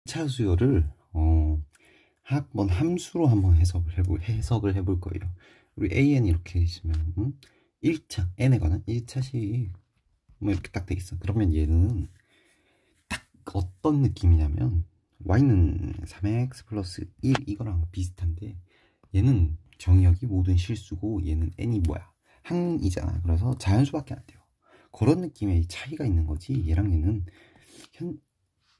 차 수열을 학번 함수로 한번 해석을 해볼 거예요. 우리 AN 이렇게 있으면 1차 N에 관한 1차씩 뭐 이렇게 딱 돼 있어. 그러면 얘는 딱 어떤 느낌이냐면 y는 3x 플러스 1 이거랑 비슷한데 얘는 정의역이 모든 실수고 얘는 n이 뭐야? 항이잖아. 그래서 자연수밖에 안 돼요. 그런 느낌의 차이가 있는 거지. 얘랑 얘는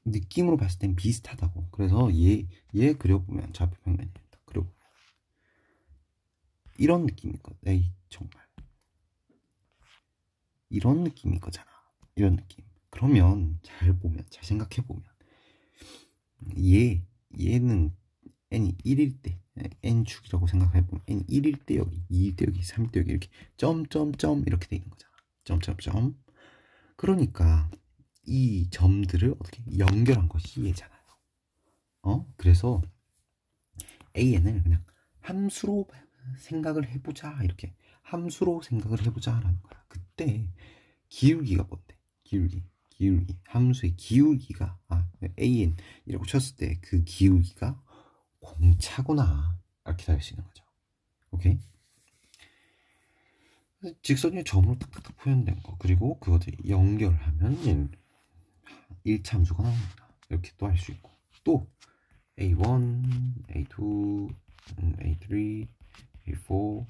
느낌으로 봤을 땐 비슷하다고. 그래서 얘 그려보면 좌표평면에 딱 그려보면 이런 느낌인 거. 에이 정말 이런 느낌인 거잖아. 이런 느낌. 그러면 잘 생각해 보면 얘는 n이 1일 때 n축이라고 생각해 보면 n이 1일 때 여기, 2일 때 여기, 3일 때 여기 이렇게 점점점 이렇게 돼 있는 거잖아. 점점점. 그러니까 이 점들을 어떻게 연결한 것이 얘잖아요. 그래서 AN을 그냥 함수로 생각을 해보자. 이렇게 함수로 생각을 해보자 라는 거야. 그때 기울기가 뭔데? 기울기 함수의 기울기가 AN이라고 쳤을 때 그 기울기가 공차구나 이렇게 할 수 있는 거죠. 오케이? 직선이 점으로 딱딱딱 표현된 거, 그리고 그것을 연결하면 1참수가 나옵니다. 이렇게 또 할 수 있고, 또 A1, A2, A3, A4,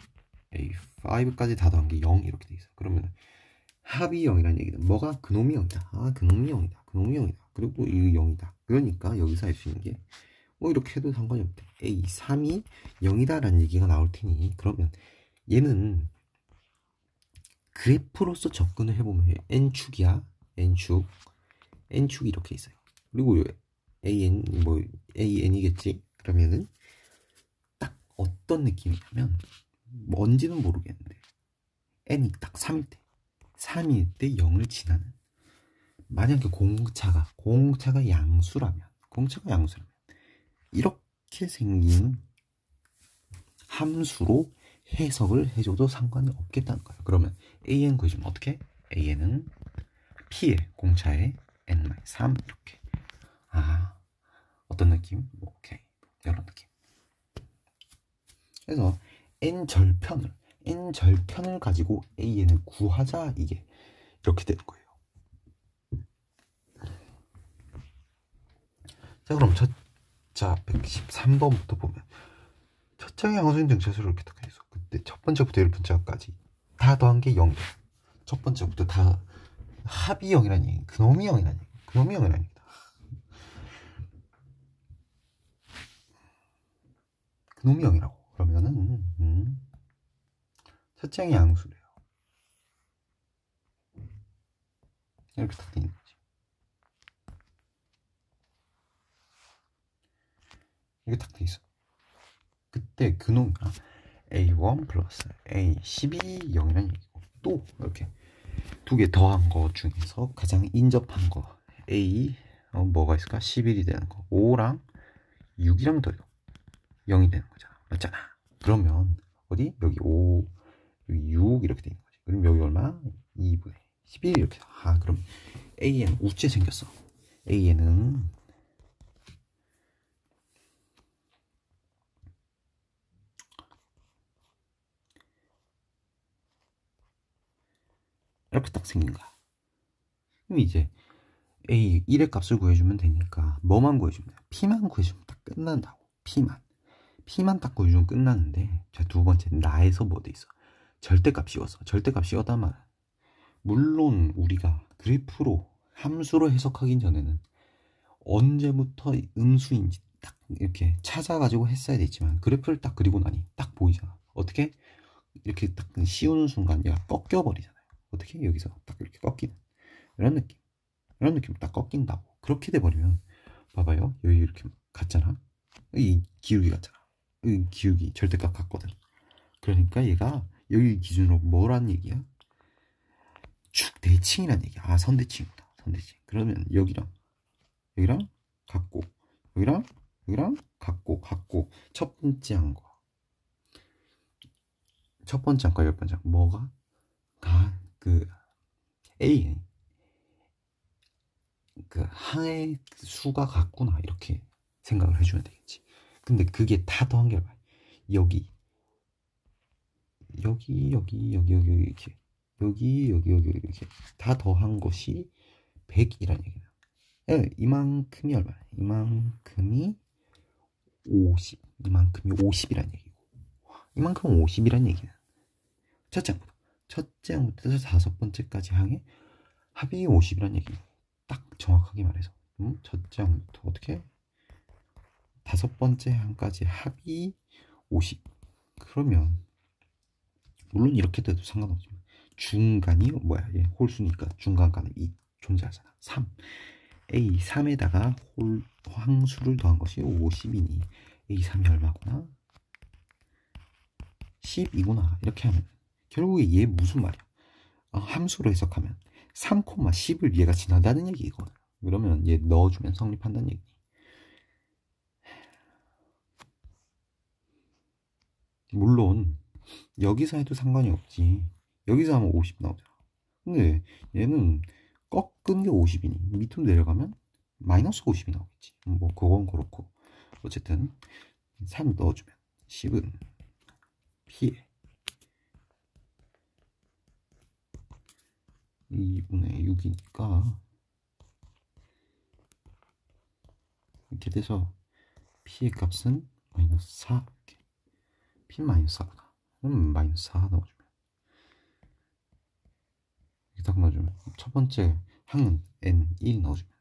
A5까지 다 더한 게 0 이렇게 돼 있어. 그러면 합이 0이라는 얘기는 뭐가 그놈이 0이다. 그놈이 0이다. 그놈이 0이다. 그리고 이 0이다. 그러니까 여기서 할 수 있는 게 뭐 이렇게 해도 상관이 없대. A3이 0이다 라는 얘기가 나올 테니, 그러면 얘는 그래프로서 접근을 해보면 n축이야. n축이 이렇게 있어요. 그리고 an이겠지. 그러면은 딱 어떤 느낌이냐면 뭔지는 모르겠는데 n이 딱 3일 때 0을 지나는, 만약에 공차가 양수라면 이렇게 생긴 함수로 해석을 해줘도 상관이 없겠다는 거예요. 그러면 an 구해주면 어떻게? an은 p의 공차에 n-3 이렇게. 어떤 느낌? 오케이, 이런 느낌. 그래서 n절편을 가지고 an을 구하자, 이게 이렇게 되는 거예요. 자, 그럼 자 113번부터 보면 첫 장의 양수인 등차수를 이렇게 딱 해서 그때 첫 번째부터 1번째까지 다 더한 게 0이야. 첫 번째부터 다 합이 0이라는 얘기, 그놈이 0이라는 얘기다. 그놈이 0이라고. 그러면은 첫 장의 양수래요. 이렇게 딱 되는 거지. 이게 딱 돼 있어. 그때 그놈이랑 A1 플러스 A12 0이라는 얘기고, 또 이렇게 두 개 더한 거 중에서 가장 인접한 거 A 뭐가 있을까? 11이 되는 거, 5랑 6이랑 더해도 0이 되는 거잖아. 맞잖아. 그러면 어디? 여기 5, 여기 6 이렇게 되는 거지. 그럼 여기 얼마? 2분의 11 이렇게. 그럼 AN 우째 생겼어. AN은 이렇게 딱 생긴 거야. 그럼 이제 A 1의 값을 구해주면 되니까 뭐만 구해주면 돼? P만 구해주면 딱 끝난다고. P만 딱 구해주면 끝나는데, 자, 두 번째 나에서 뭐 돼 있어? 절대값 씌웠어. 절대값 씌웠단 말은, 물론 우리가 그래프로 함수로 해석하기 전에는 언제부터 음수인지 딱 이렇게 찾아가지고 했어야 되지만, 그래프를 딱 그리고 나니 딱 보이잖아. 어떻게? 이렇게 딱 씌우는 순간 얘가 꺾여버리잖아요. 어떻게? 여기서 딱 이렇게 꺾이는 이런 느낌 딱 꺾인다고. 그렇게 돼버리면 봐봐요, 여기 이렇게 같잖아. 이 기울기 같잖아. 이 기울기 절대값 같거든. 그러니까 얘가 여기 기준으로 뭐란 얘기야? 축 대칭이란 얘기야. 선대칭이다. 선대칭. 그러면 여기랑 같고, 여기랑 같고 첫 번째 한 거, 열 번째 한 거, 뭐가 다 그 A 그 항의 수가 같구나 이렇게 생각을 해주면 되겠지. 근데 그게 다 더한 게 얼마야? 여기 이렇게 여기 이렇게 다 더한 것이 100이란 얘기야. 이만큼이 얼마야? 이만큼이 50. 이만큼이 50이란 얘기고, 이만큼은 50이란 얘기는 첫째 항부터 다섯 번째까지 항의 합이 50이란 얘기. 딱 정확하게 말해서 첫째 항부터 어떻게 다섯 번째 항까지 합이 50. 그러면 물론 이렇게 돼도 상관없지만 중간이 뭐야? 얘 홀수니까 중간가는 2 존재하잖아. 3. A 3에다가 항수를 더한 것이 50이니 A 3이 얼마구나? 10이구나. 이렇게 하면 결국에 얘 무슨 말이야? 함수로 해석하면 3,10을 얘가 지난다는 얘기거든. 그러면 얘 넣어주면 성립한다는 얘기. 물론 여기서 해도 상관이 없지. 여기서 하면 50 나오잖아. 근데 얘는 꺾은 게 50이니 밑으로 내려가면 마이너스 50이 나오겠지. 뭐 그건 그렇고 어쨌든 3 넣어주면 10은 P에 2분의 6이니까 이렇게 돼서 P의 값은 마이너스 4. 이렇게. P는 마이너스 4구나. 마이너스 4 넣어주면 이렇게 딱 넣어주면 첫 번째 항은 N1 넣어주면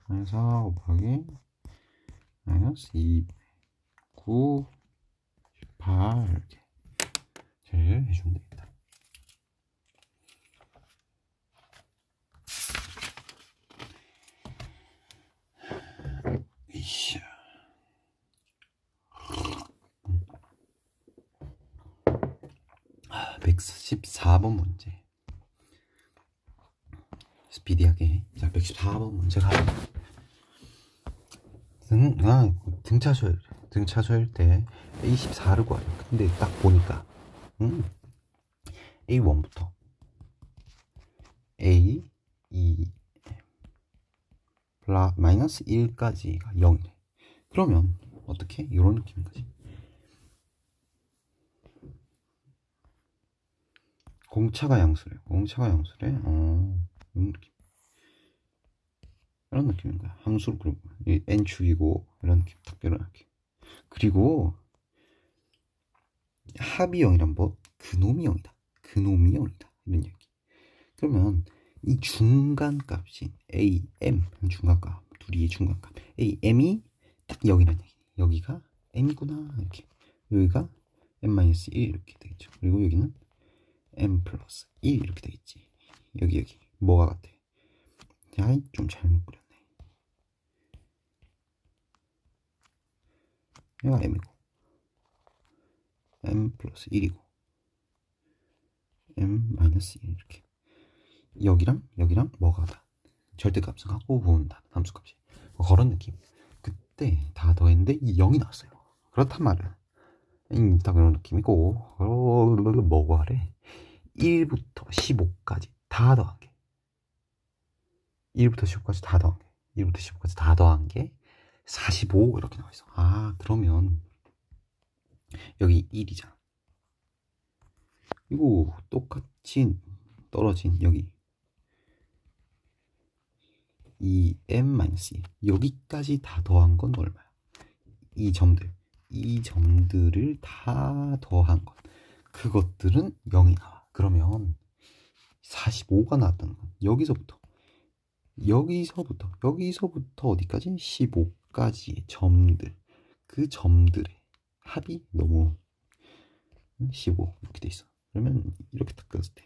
마이너스 4 곱하기 마이너스 2, 9, 18 이렇게 잘 해주면 되겠다. 이씨. 114번 문제. 스피디하게. 자, 114번 문제 가요. 등차수열 때 A14를 구하려. 근데 딱 보니까 A1부터 A2 마이너스 1까지가 0이래. 그러면 어떻게? 이런 느낌인 거지. 공차가 양수래. 이런 느낌. 이런 느낌인 거야. 함수로 그리고 n축이고 이런 느낌. 딱 이런 느낌. 그리고 합이 0이란 뭐? 그놈이 0이다. 이런 얘기. 그러면 이 중간값인 AM 중간값, 둘이 중간값 AM이 딱 0이란 얘기. 여기가 M이구나 이렇게. 여기가 M-1 이렇게 되겠죠. 그리고 여기는 M 플러스 1 이렇게 되겠지. 여기 뭐가 같아? 아이 좀 잘못 그렸네. 얘가 M이고 M 플러스 1이고 M 마이너스 1 이렇게. 여기랑 뭐가 같아? 절대값은 갖고 보온다. 함수값이 그런 느낌. 그때 다 더했는데 이 0이 나왔어요. 그렇단 말이야. 딱 이런 느낌이고 뭐고 하래? 1부터 15까지 다 더한 게 1부터 15까지 다 더한 게 1부터 15까지 다 더한 게 45 이렇게 나와 있어. 그러면 여기 1이잖아. 이거 똑같이 떨어진 여기 이 M-1 여기까지 다 더한 건 얼마야? 이 점들을 다 더한 것 그것들은 0이 나와. 그러면 45가 나왔다는 건 여기서부터 어디까지? 15까지의 점들. 그 점들의 합이 너무 15 이렇게 돼 있어. 그러면 이렇게 딱 떴을 때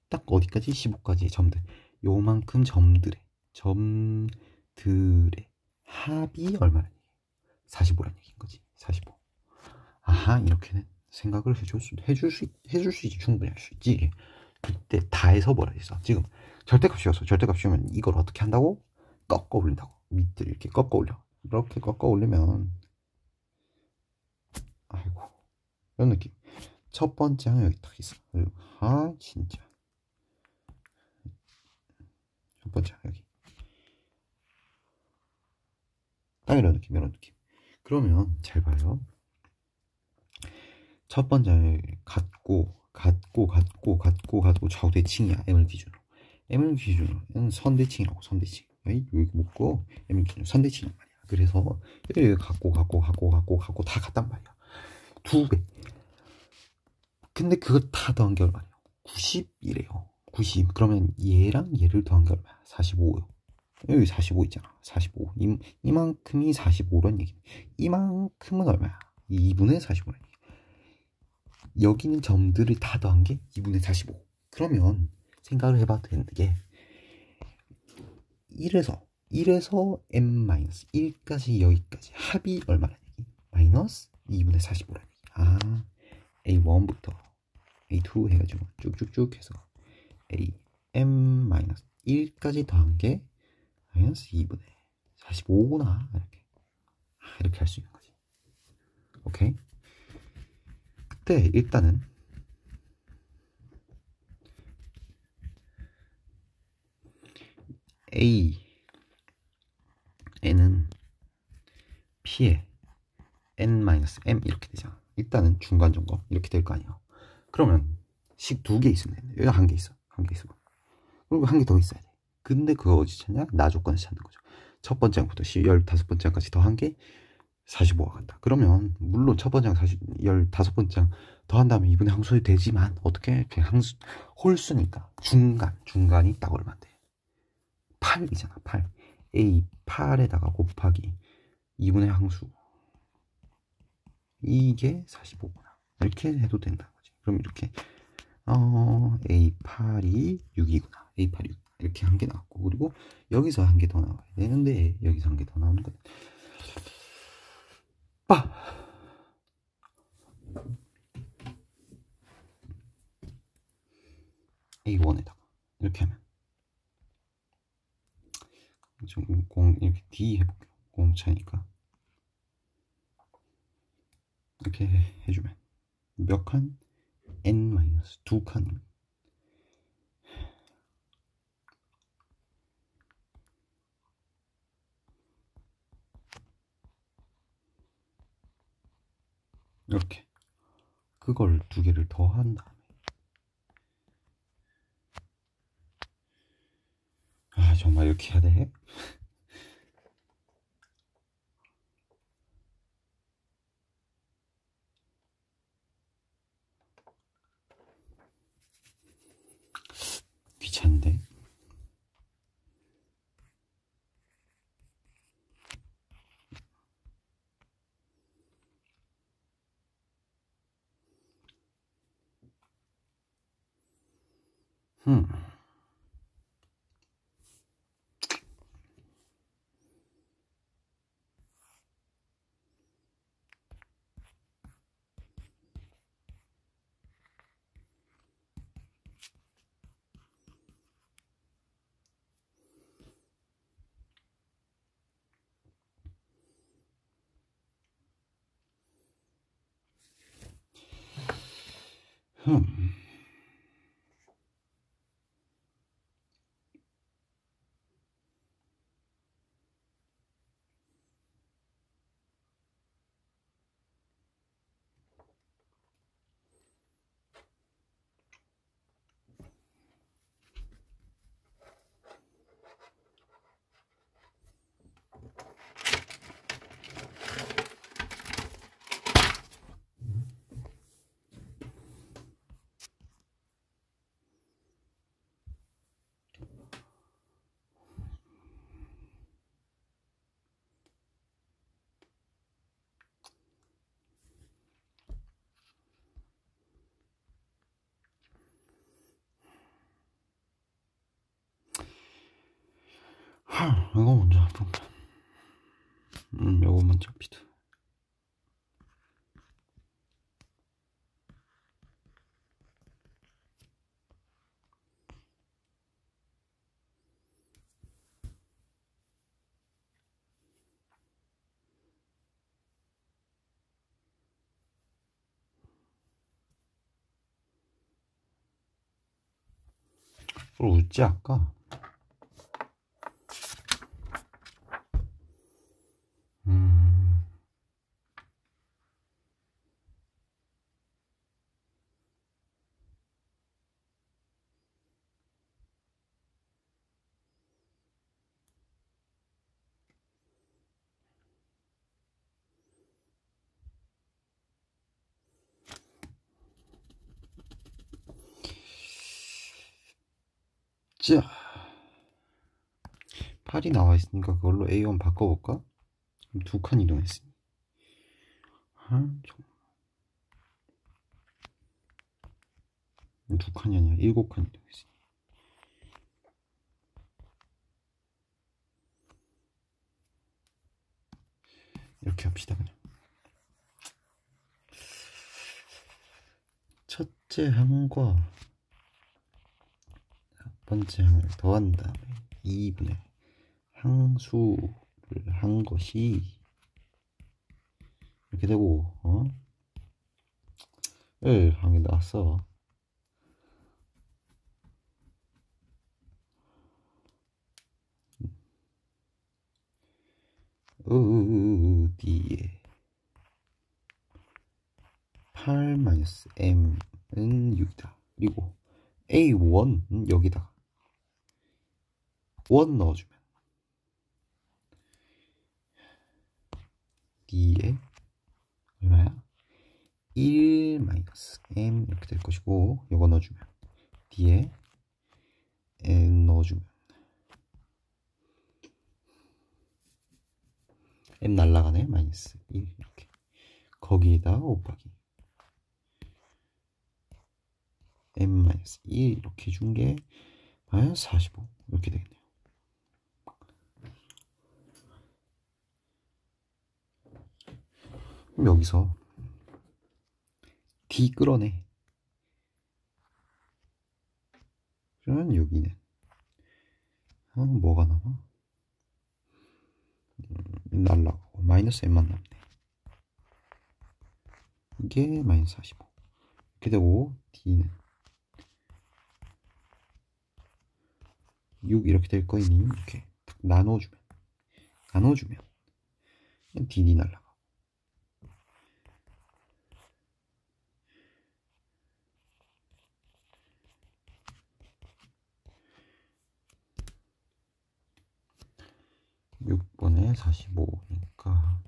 딱 어디까지? 15까지의 점들. 요만큼 점들의 합이 얼마나? 45라는 얘기인 거지. 45. 이렇게는 생각을 해줄 수 있지. 충분히 할 수 있지. 그때 다 해서 뭐라 했어? 지금 절대값이면 이걸 어떻게 한다고? 꺾어 올린다고. 밑을 이렇게 꺾어 올려. 이렇게 꺾어 올리면 이런 느낌. 첫 번째 항 여기 딱 있어. 그리고 진짜 첫 번째 항 여기 딱 이런 느낌, 이런 느낌. 그러면 잘 봐요. 첫 번째 갖고 좌우 대칭이야. M을 기준으로. M을 기준으로 선대칭이라고. 선대칭. 여기 묶고 M을 기준으로 선대칭이란 말이야. 그래서 여기 갖고 다 같단 말이야. 2배. 근데 그거 다 더한 게 얼마예요? 90이래요. 90. 그러면 얘랑 얘를 더한 게 얼마야? 45요. 여기 45 있잖아. 45. 이만큼이 45란 얘기네. 이만큼은 얼마야? 2분의 45란 얘기. 여기는 점들을 다 더한 게 2분의 45. 그러면 생각을 해봐도 되는 게 1에서 m-1까지 여기까지 합이 얼마란 얘기? 마이너스 2분의 45란 얘기. A1부터 A2 해가지고 쭉쭉쭉 해서 am-1까지 더한 게 마이너스 2분의 45구나. 이렇게 할 수 있는 거지. 오케이? 그때 일단은 N은 P에 N-M 이렇게 되잖아. 일단은 중간 점검 이렇게 될 거 아니야. 그러면 식 2개 있으면 되는데 여기 한 개 있어. 한 개 있어. 그리고 한 개 더 있어야 돼. 근데 그거 어디 찾냐? 나 조건에서 찾는 거죠. 첫 번째 항부터 15번째 항까지 더한 게 45가 같다. 그러면 물론 첫 번째 항 15번째 항 더한 다음에 2분의 항수이 되지만 어떻게 그냥 홀수니까 중간이 딱 얼마인데 8이잖아. 8. A8에다가 곱하기 2분의 항수. 이게 45구나. 이렇게 해도 된다는 거지. 그럼 이렇게 A8이 6이구나. A8이 6. 이렇게 한 개 나왔고, 그리고 여기서 한 개 더 나와야 되는데 여기서 한 개 더 나오는 거야. A1에다가 이렇게 하면 좀 이렇게 D 해볼게요. 공차니까 이렇게 해주면 몇 칸? N-2칸. 이렇게 그걸 두 개를 더한 다음에 정말 이렇게 해야 돼? 귀찮은데? 이거 먼저 볼까? 요거 먼저 비트. 뭘 웃지 아까? 음. 자, 8이 나와 있으니까 그걸로 A1 바꿔볼까? 두 칸 이동했으니. 두 칸이 아니라 7칸 이동했으니. 이렇게 합시다 그냥. 첫째 항과 첫 번째 항을 더한 다음에 2분의 항수를 한 것이 이렇게 되고, 을 한 게 나왔어. D에 8-M은 6이다. 그리고 A1은 여기다가 1 넣어주면 D에 얼마야? 1-M 이렇게 될 것이고, 이거 넣어주면 D에 N 넣어주면 M 날라가네. 마이너스 1 이렇게. 거기에다 곱하기 M-1 이렇게 준 게 마이너스 45 이렇게 되겠네요. 그럼 여기서 D 끌어내. 그러면 여기는 뭐가 남아? 날라가고 마이너스 M만 남네. 이게 마이너스 45 이렇게 되고, D는 6 이렇게 될 거이니 이렇게 딱 나눠주면 DD 날라가. 육 번에 45니까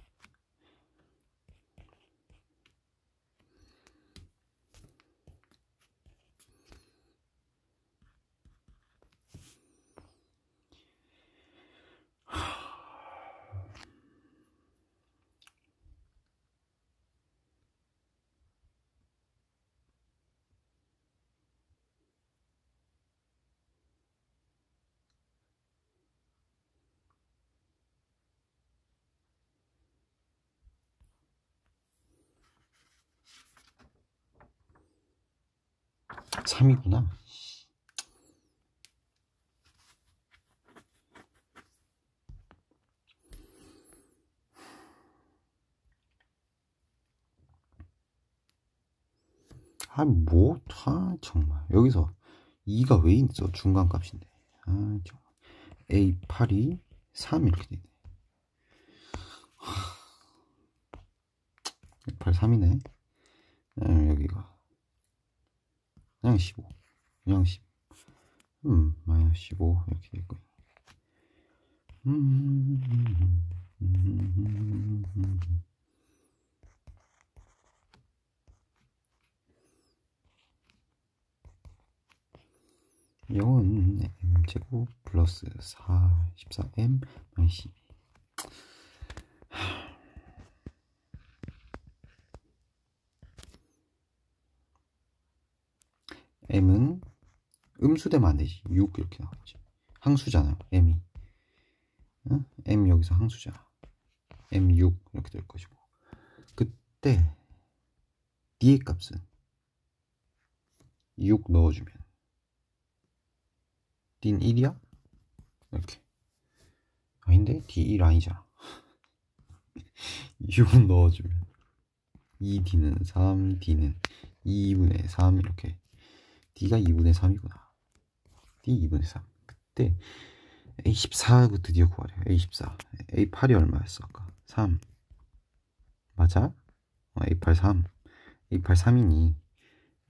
딱 3이구나. 정말 여기서 2가 왜 있어? 중간값인데. 정말. A8이 3 이렇게 되네. 8, 3이네. 여기가 그냥 15, 그냥 10, 마이너스 15 이렇게 될 거예요. 이건 m제곱 플러스 14m 마이너스 12. m은 음수되면 안 되지. 6 이렇게 나오지. 항수잖아요. m이. m 여기서 항수잖아. m6 이렇게 될 것이고, 그때 d의 값은 6 넣어주면 d는 1이야? 이렇게. 아닌데? d1 아니잖아. 6 넣어주면 2d는 3, d는 2분의 3 이렇게. d가 2분의 3이구나. D 2분의 3. 그때 A14 드디어 구하래요. A14. A8이 얼마였어 아까? 3 맞아? A8 3. A8 3이니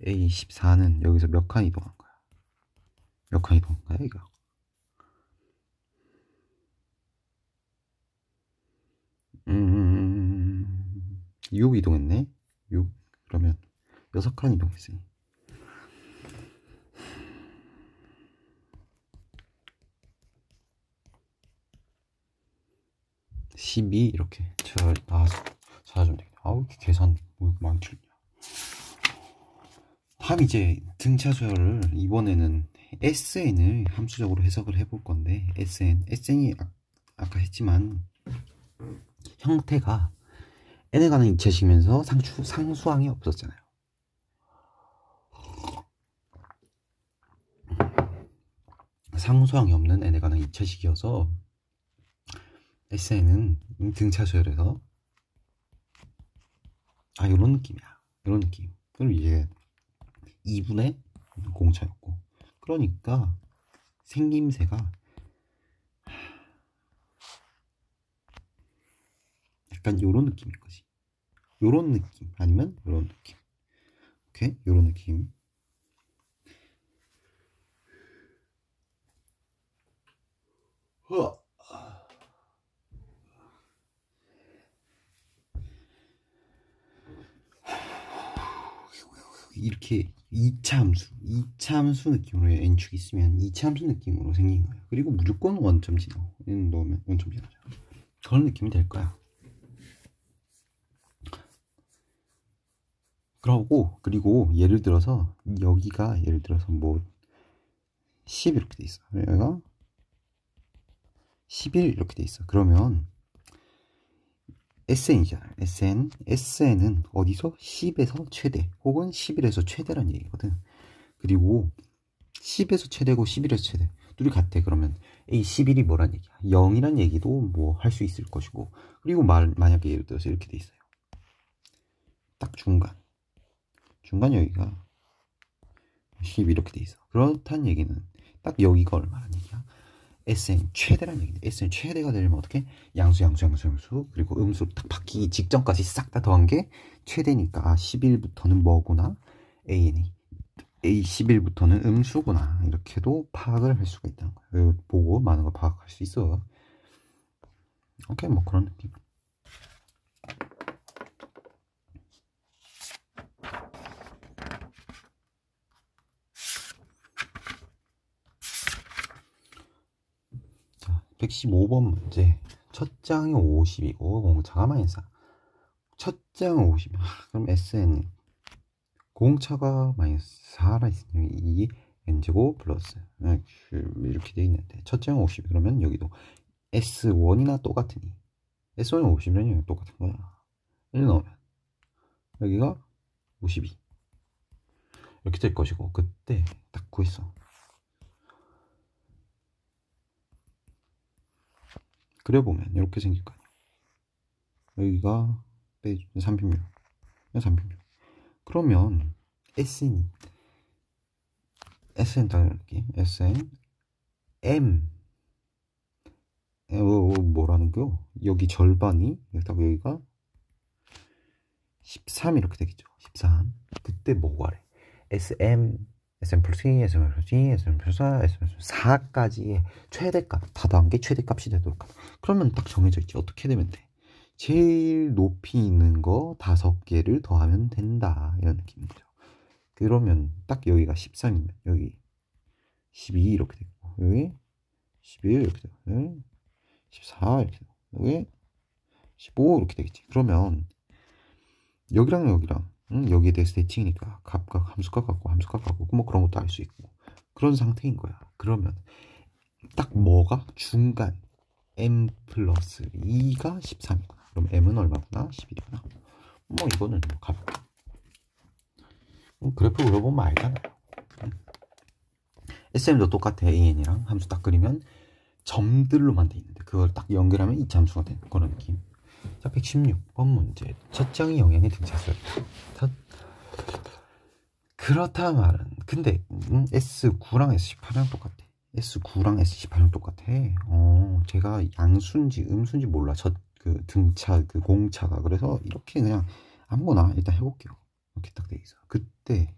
A14는 여기서 몇 칸 이동한 거야? 몇 칸 이동한 거야 이거? 6 이동했네. 6 그러면 6칸 이동했으니 12 이렇게 잘 나와서 찾아주면 되겠네. 아우 이렇게 계산 뭐 많이 틀리냐. 다음 이제 등차 수열을 이번에는 SN을 함수적으로 해석을 해볼 건데 SN이 아까 했지만 형태가 n에 관한 이체식이면서 상수항이 없었잖아요. 상수항이 없는 n에 관한 이체식이어서 SN은 등차 수열에서 요런 느낌이야. 요런 느낌. 그리고 이제 2분의 공차였고, 그러니까 생김새가 약간 요런 느낌인 거지. 요런 느낌 아니면 요런 느낌. 오케이? 요런 느낌. 이렇게 2차 함수 느낌으로 n축이 있으면 2차 함수 느낌으로 생긴 거예요. 그리고 무조건 원점 진화. 얘는 넣으면 원점 진화죠. 그런 느낌이 될 거야. 그리고 예를 들어서 여기가 예를 들어서 뭐 10 이렇게 돼 있어. 여기가 11 이렇게 돼 있어. 그러면 SN이잖아. SN은 어디서 10에서 최대 혹은 11에서 최대란 얘기거든. 그리고 10에서 최대고 11에서 최대 둘이 같아. 그러면 A11이 뭐란 얘기야? 0이란 얘기도 뭐 할 수 있을 것이고, 그리고 만약에 예를 들어서 이렇게 돼 있어요. 딱 중간 여기가 10 이렇게 돼 있어. 그렇다는 얘기는 딱 여기가 얼마란 얘기야? SN 최대란 얘기인데, SN 최대가 되려면 어떻게? 양수 그리고 음수 딱 바뀌기 직전까지 싹 다 더한 게 최대니까 11부터는 뭐구나? A11부터는 음수구나. 이렇게도 파악을 할 수가 있다는 거야. 보고 많은 걸 파악할 수 있어. 오케이, 뭐 그런 느낌. 자, 115번 문제. 첫 장이 50이고 공차가 마이너스 4. 첫 장은 50. 그럼 SN 공차가 마이너스 4라 있으니 이 n제곱 플러스 이렇게 돼 있는데, 첫 장은 50. 그러면 여기도 S1이나 똑같으니 S1이 50이라니 똑같은 거야. 1 넣으면 여기가 52 이렇게 될 것이고, 그때 딱 구했어. 그려보면 이렇게 생길 거 아니야. 여기가 36 그러면 SN 당연히 SN M 뭐라는 거? 여기 절반이 여기가 13 이렇게 되겠죠. 13. 그때 뭐 구하래? SM 플러스 2, SM 플러스 2, SM 플러스 4, SM 플러스 4까지의 최대값 다 더한 게 최대값이 되도록 하다. 그러면 딱 정해져 있지. 어떻게 되면 돼? 제일 높이 있는 거 5개를 더하면 된다. 이런 느낌이죠. 그러면 딱 여기가 13이면 여기 12 이렇게 되고, 여기 11 이렇게 되고, 여기 14 이렇게 되고, 여기 15 이렇게 되겠지. 그러면 여기랑 여기에 대해서 대칭이니까 값과 함수값 같고 뭐 그런 것도 알 수 있고 그런 상태인 거야. 그러면 딱 뭐가 중간 m 플러스 2가 13이구나. 그럼 m은 얼마구나? 11이구나. 뭐 이거는 뭐 가볍게 그래프 그려보면 알잖아요. SM도 똑같아. AN이랑 함수 딱 그리면 점들로만 돼 있는데 그걸 딱 연결하면 이차 함수가 되는 그런 느낌. 자, 116번 문제. 첫 장이 영향의 등차수열. 그렇다 말은 근데 S9랑 S18이랑 똑같아. S9랑 S18이랑 똑같아. 제가 양수인지 음수인지 몰라. 그 등차 그 공차가. 그래서 이렇게 그냥 아무거나 일단 해볼게요. 이렇게 딱 돼 있어. 그때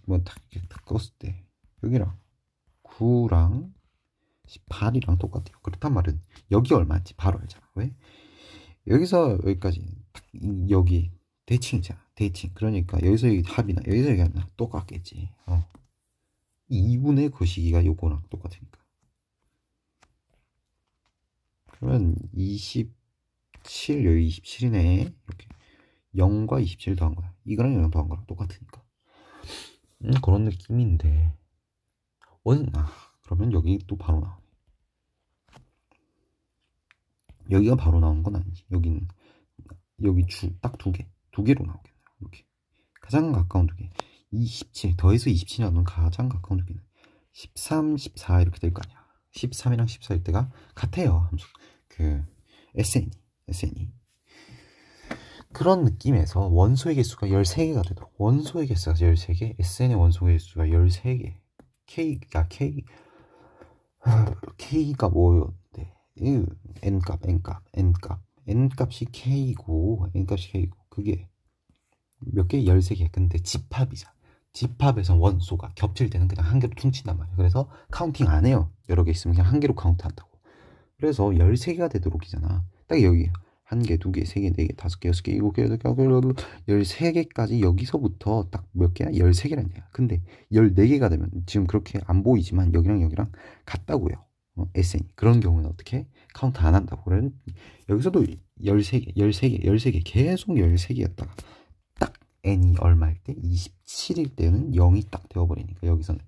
뭐딱 이렇게 딱 껐을 때 여기랑 9랑 18이랑 똑같아요. 그렇단 말은 여기 얼마인지 바로 알잖아. 왜? 여기서 여기까지 여기 대칭이잖아. 대칭. 그러니까 여기서 여기 합이나 여기서 여기 합이나 똑같겠지. 2분의 거시기가 요거랑 똑같으니까. 그러면 27 여기 27이네. 이렇게 0과 27 더한 거야. 이거랑 0 더한 거랑 똑같으니까. 그런 느낌인데 그러면 여기 또 바로 나오네. 여기가 바로 나온 건 아니지. 여기는 여기 딱 두 개로 나오겠네요. 이렇게 가장 가까운 두 개. 27 더해서 27이 나오면 가장 가까운 두 개는 13, 14 이렇게 될 거 아니야. 13이랑 14일 때가 같아요. 함수 그 SNE 그런 느낌에서 원소의 개수가 13개가 되도록. 원소의 개수가 13개, SN의 원소의 개수가 13개. K가 뭐였는데? N값이 K고, 그게 몇 개? 13개. 근데 집합이잖아. 집합에서 원소가 겹칠 때는 그냥 한 개로 퉁친단 말이야. 그래서 카운팅 안 해요. 여러 개 있으면 그냥 한 개로 카운트한다고. 그래서 13개가 되도록이잖아. 딱 여기 한 개, 두 개, 세 개, 네 개, 다섯 개, 여섯 개, 일곱 개, 여덟 개, 13개까지 여기서부터 딱 몇 개야? 13개란 얘기야. 근데 14개가 되면 지금 그렇게 안 보이지만 여기랑 여기랑 같다고요. SN이. 그런 경우는 어떻게? 카운트 안 한다고. 그러면 여기서도 13개 계속 13개였다가 딱 N이 얼마일 때? 27일 때는 0이 딱 되어버리니까 여기서는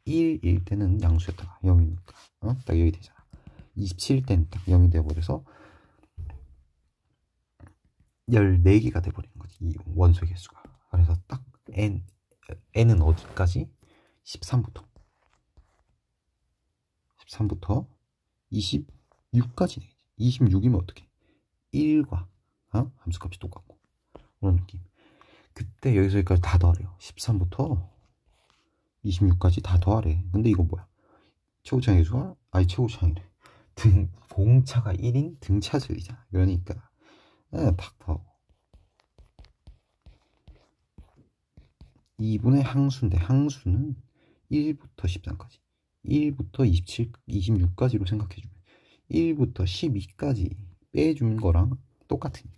1일 때는 양수였다가 0이니까 딱 여기 되잖아. 27일 때는 딱 0이 되어버려서 14개가 돼버리는 거지. 이 원소의 개수가. 그래서 딱 N은 어디까지? 13부터 26까지 되겠지. 26이면 어떻게? 1과 함수값이 똑같고 그런 느낌. 그때 여기서 여기까지 다 더하래요. 13부터 26까지 다 더하래. 근데 이거 뭐야? 최고차의 개수가 최고차이래. 공차가 1인 등차절이잖아. 그러니까 딱 더하고 2분의 항수인데 항수는 1부터 13까지 1부터 27, 26까지로 생각해주면 1부터 12까지 빼준 거랑 똑같으니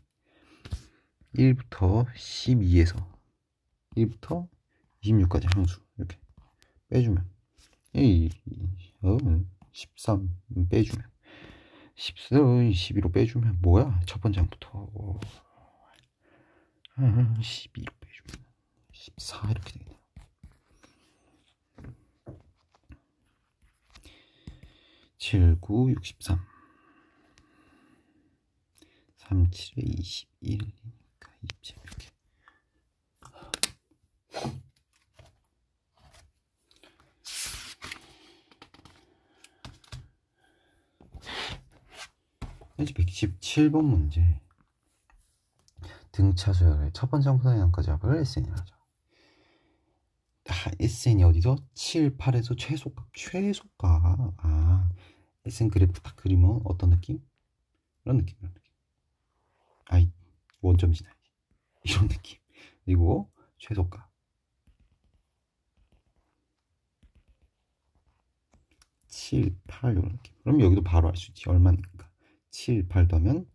1부터 12에서 1부터 26까지 항수 이렇게 빼주면 13 빼주면 14, 12로 빼주면 뭐야? 첫 번째 항부터 12로 빼주면 14 이렇게 되겠네요. 7, 9, 63 3, 7에 21이니까 27 이렇게. 이제 117번 문제. 등차수열의 첫 번째 항부터 양까지 합을 SN이라 하죠. SN이 어디서? 7, 8에서 최소값. SN 그래프 딱 그리면 어떤 느낌? 이런 느낌. 원점 지나야지. 이런 느낌. 그리고 최소값. 7, 8 이런 느낌. 그럼 여기도 바로 알 수 있지. 얼마니까. 7, 8 더하면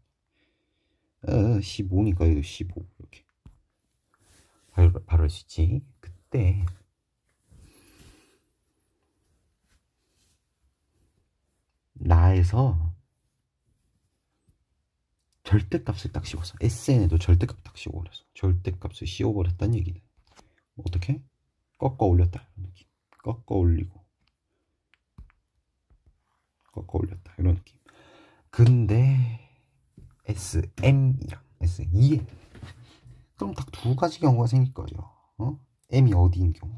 15니까 여기도 15 이렇게 바로 할 수 있지. 그때 나에서 절대값을 딱 씌웠어. SN에도 절대값 딱 씌워버렸어. 절대값을 씌워버렸다는 얘기는 어떻게? 꺾어 올렸다 이런 느낌. 꺾어 올리고 꺾어 올렸다 이런 느낌. 근데 SM이랑 SE 그럼 딱 두 가지 경우가 생길 거예요. M이 어디인 경우?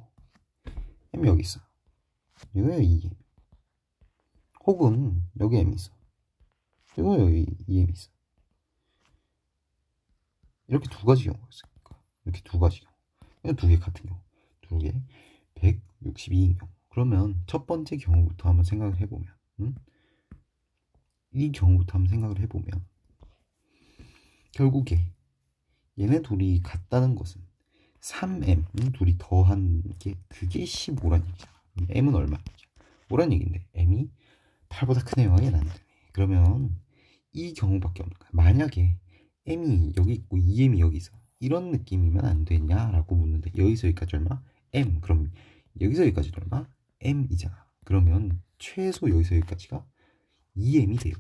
M이 여기 있어. 이거 E 혹은 여기 M 있어. 이거 여기 EM 있어. 이렇게 두 가지 경우가 있으니까 이렇게 두 가지 경우. 두 개 같은 경우. 두 개 162인 경우. 그러면 첫 번째 경우부터 한번 생각을 해보면, 이 경우부터 한번 생각을 해보면, 결국에 얘네 둘이 같다는 것은 3m 둘이 더한 게 그게 15란 얘기잖아. m은 얼마? 5란 얘기인데 m이 8보다 크네요. 얘는 안 되네. 그러면 이 경우밖에 없는 거야. 만약에 m이 여기 있고 2m이 여기 있어. 이런 느낌이면 안 되냐라고 묻는데, 여기서 여기까지 얼마? m. 그럼 여기서 여기까지 얼마? m이잖아. 그러면 최소 여기서 여기까지가 2m이 돼요.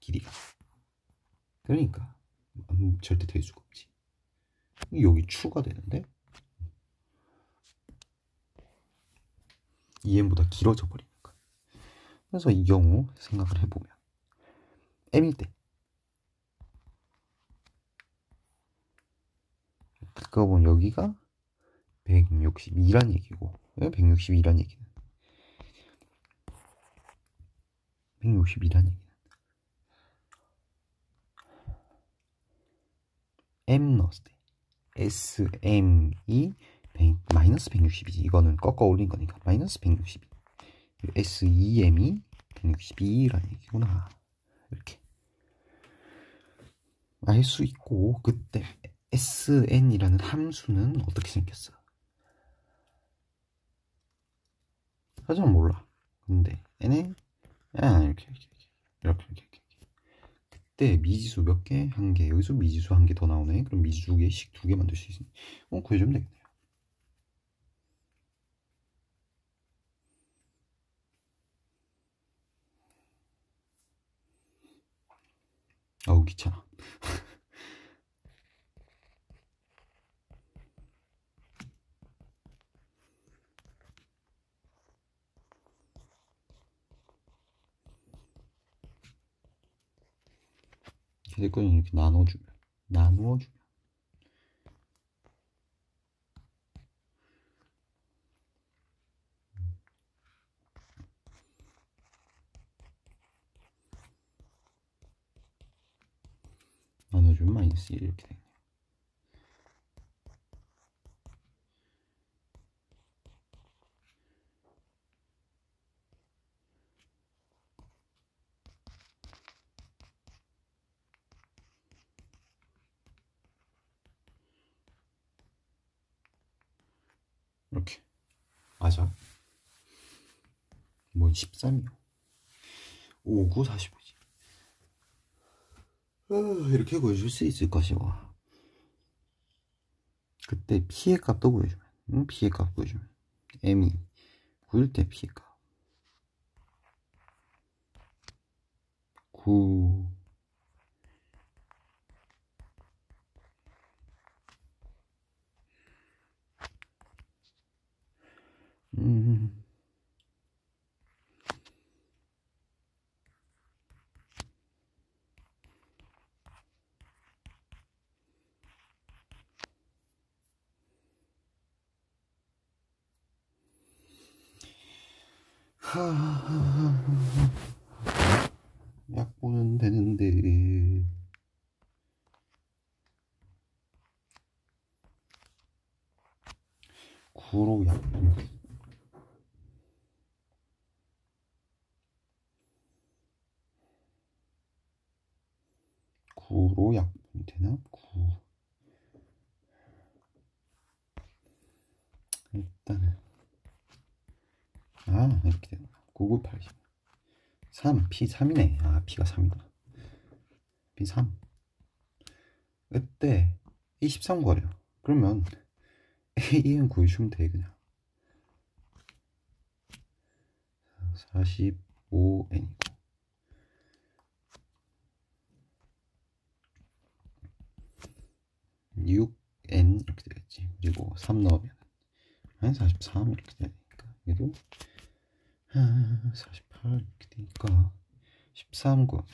길이가. 그러니까 절대 될 수가 없지. 여기 추가 되는데 2m보다 길어져 버리니까. 그래서 이 경우 생각을 해보면 m일 때 그거 보면 여기가 162란 얘기고, 162란 얘기는 162란 얘기는 m 넣었을 때 SM이 마이너스 162지. 이거는 꺾어 올린 거니까 마이너스 162. SEM이 162라는 얘기구나. 이렇게 알 수 있고, 그때 SN이라는 함수는 어떻게 생겼어? 하지만 몰라. 근데 N에 이렇게 그때 미지수 몇 개? 한 개. 여기서 미지수 한 개 더 나오네. 그럼 미지수 두 개씩 두 개 만들 수 있으니 구해주면 되겠네요. 아우 귀찮아. 계획권을 이렇게 나누어주면 마이너스 1 이렇게 되네요. 이렇게 맞아. 뭔 13이요? 5, 9, 45지. 이렇게 구해줄 수 있을 것이고, 그때 피해 값도 구해주면, 피해 값 구해주면 m이 구일 때 피해 값 9 약보는 되는데. 구로 약분. 구로 약분이 되나? 9. 일단은 이렇게 되나? 9, 9, 80. 3, P 3이네. P가 3이다. P 3. 이때 A 13 구하래요. 그러면 A는 구해주면 돼. 그냥 45N이고 6N 이렇게 되겠지. 그리고 3 넣으면 43 이렇게 되니까 얘도 48 이렇게 되니까 13 구하면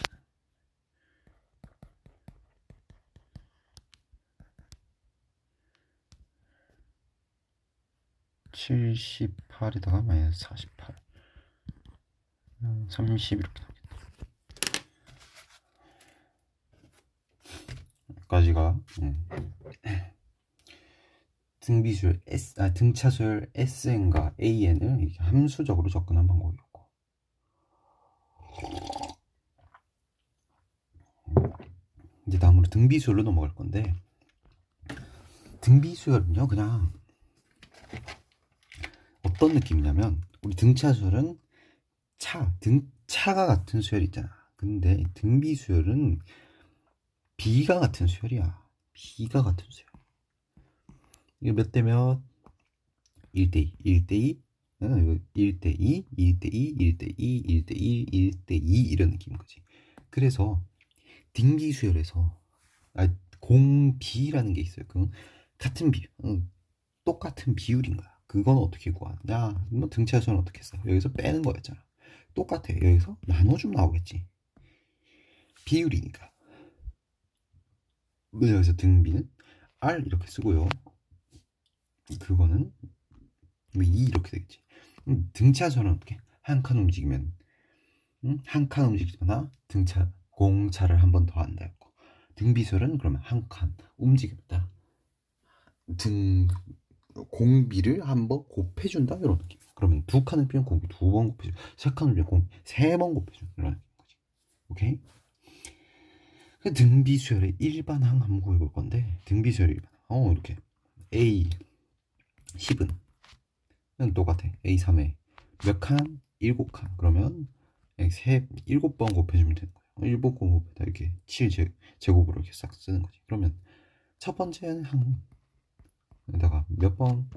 78에다가 마이너스 48 30 이렇게 나오겠다. 여기까지가 등비수열 등차수열 SN과 AN을 이렇게 함수적으로 접근한 방법이었고, 이제 다음으로 등비수열로 넘어갈 건데, 등비수열은요 그냥 어떤 느낌이냐면, 우리 등차수열은 차가 같은 수열 있잖아. 근데 등비수열은 B가 같은 수열이야. B가 같은 수열. 이거 몇 대 몇? 1대2, 1대2, 1대2, 1대2, 1대2, 1대1, 1대2 이런 느낌인 거지. 그래서 등비수열에서 공비라는 게 있어요. 그 같은 비율, 똑같은 비율인 거야. 그건 어떻게 구하냐? 뭐 등차수는 어떻게 했어? 여기서 빼는 거였잖아. 똑같아. 여기서 나눠주면 나오겠지. 비율이니까. 여기서 등비는 R 이렇게 쓰고요. 그거는 2 이렇게 되겠지. 등차수는 어떻게? 한 칸 움직이면 한 칸 움직이거나 공차를 한 번 더 한다 했고, 등비수열은 그러면 한 칸 움직였다. 공비를 한 번 곱해준다 이런 느낌. 그러면 두 칸을 빼면 공비 두 번 곱해줘. 세 칸을 빼면 공비 세 번 곱해줘. 이런 느낌인 거지. 오케이? 등비수열의 일반항 한번 구해볼 건데, 등비수열의 일반항. 이렇게 A 10은 똑같아. A3에 몇 칸? 7칸. 그러면 7번 곱해주면 되는 거야. 7번 곱해다 이렇게 7제곱으로 이렇게 싹 쓰는 거지. 그러면 첫 번째 항에다가 몇 번?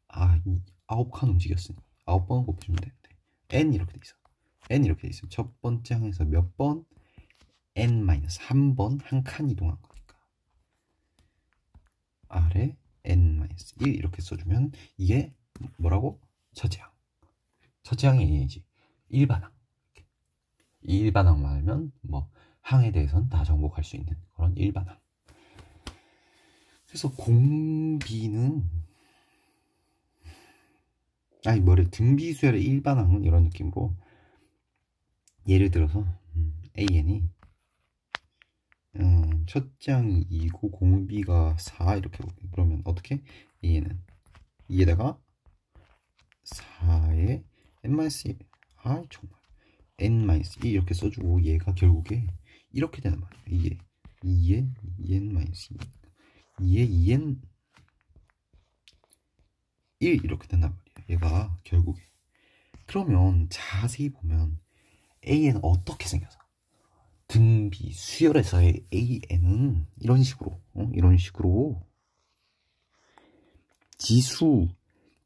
9칸 움직였으니 9번 곱해주면 되는데, N 이렇게 돼 있어. N 이렇게 돼 있으면 첫 번째 항에서 몇 번? N-1번 한 칸 이동한 거니까 R에 N-1 이렇게 써주면 이게 뭐라고? 첫째 항. 첫째 항이 N이지. 일반항. 일반항 말하면 뭐 항에 대해서는 다 정복할 수 있는 그런 일반항. 그래서 공비는 등비수열의 일반항은 이런 느낌으로, 예를 들어서 AN이 첫째 항이 2고 공비가 4 이렇게 볼게요. 그러면 어떻게? AN은 2에다가 4에 N-1 정말 N-2 이렇게 써주고, 얘가 결국에 이렇게 되는 말이야. 이게 2에 2N-2 2에 2N 1 이렇게 된단 말이야. 얘가 결국에. 그러면 자세히 보면 AN은 어떻게 생겨서? 등비수열에서의 AN은 이런 식으로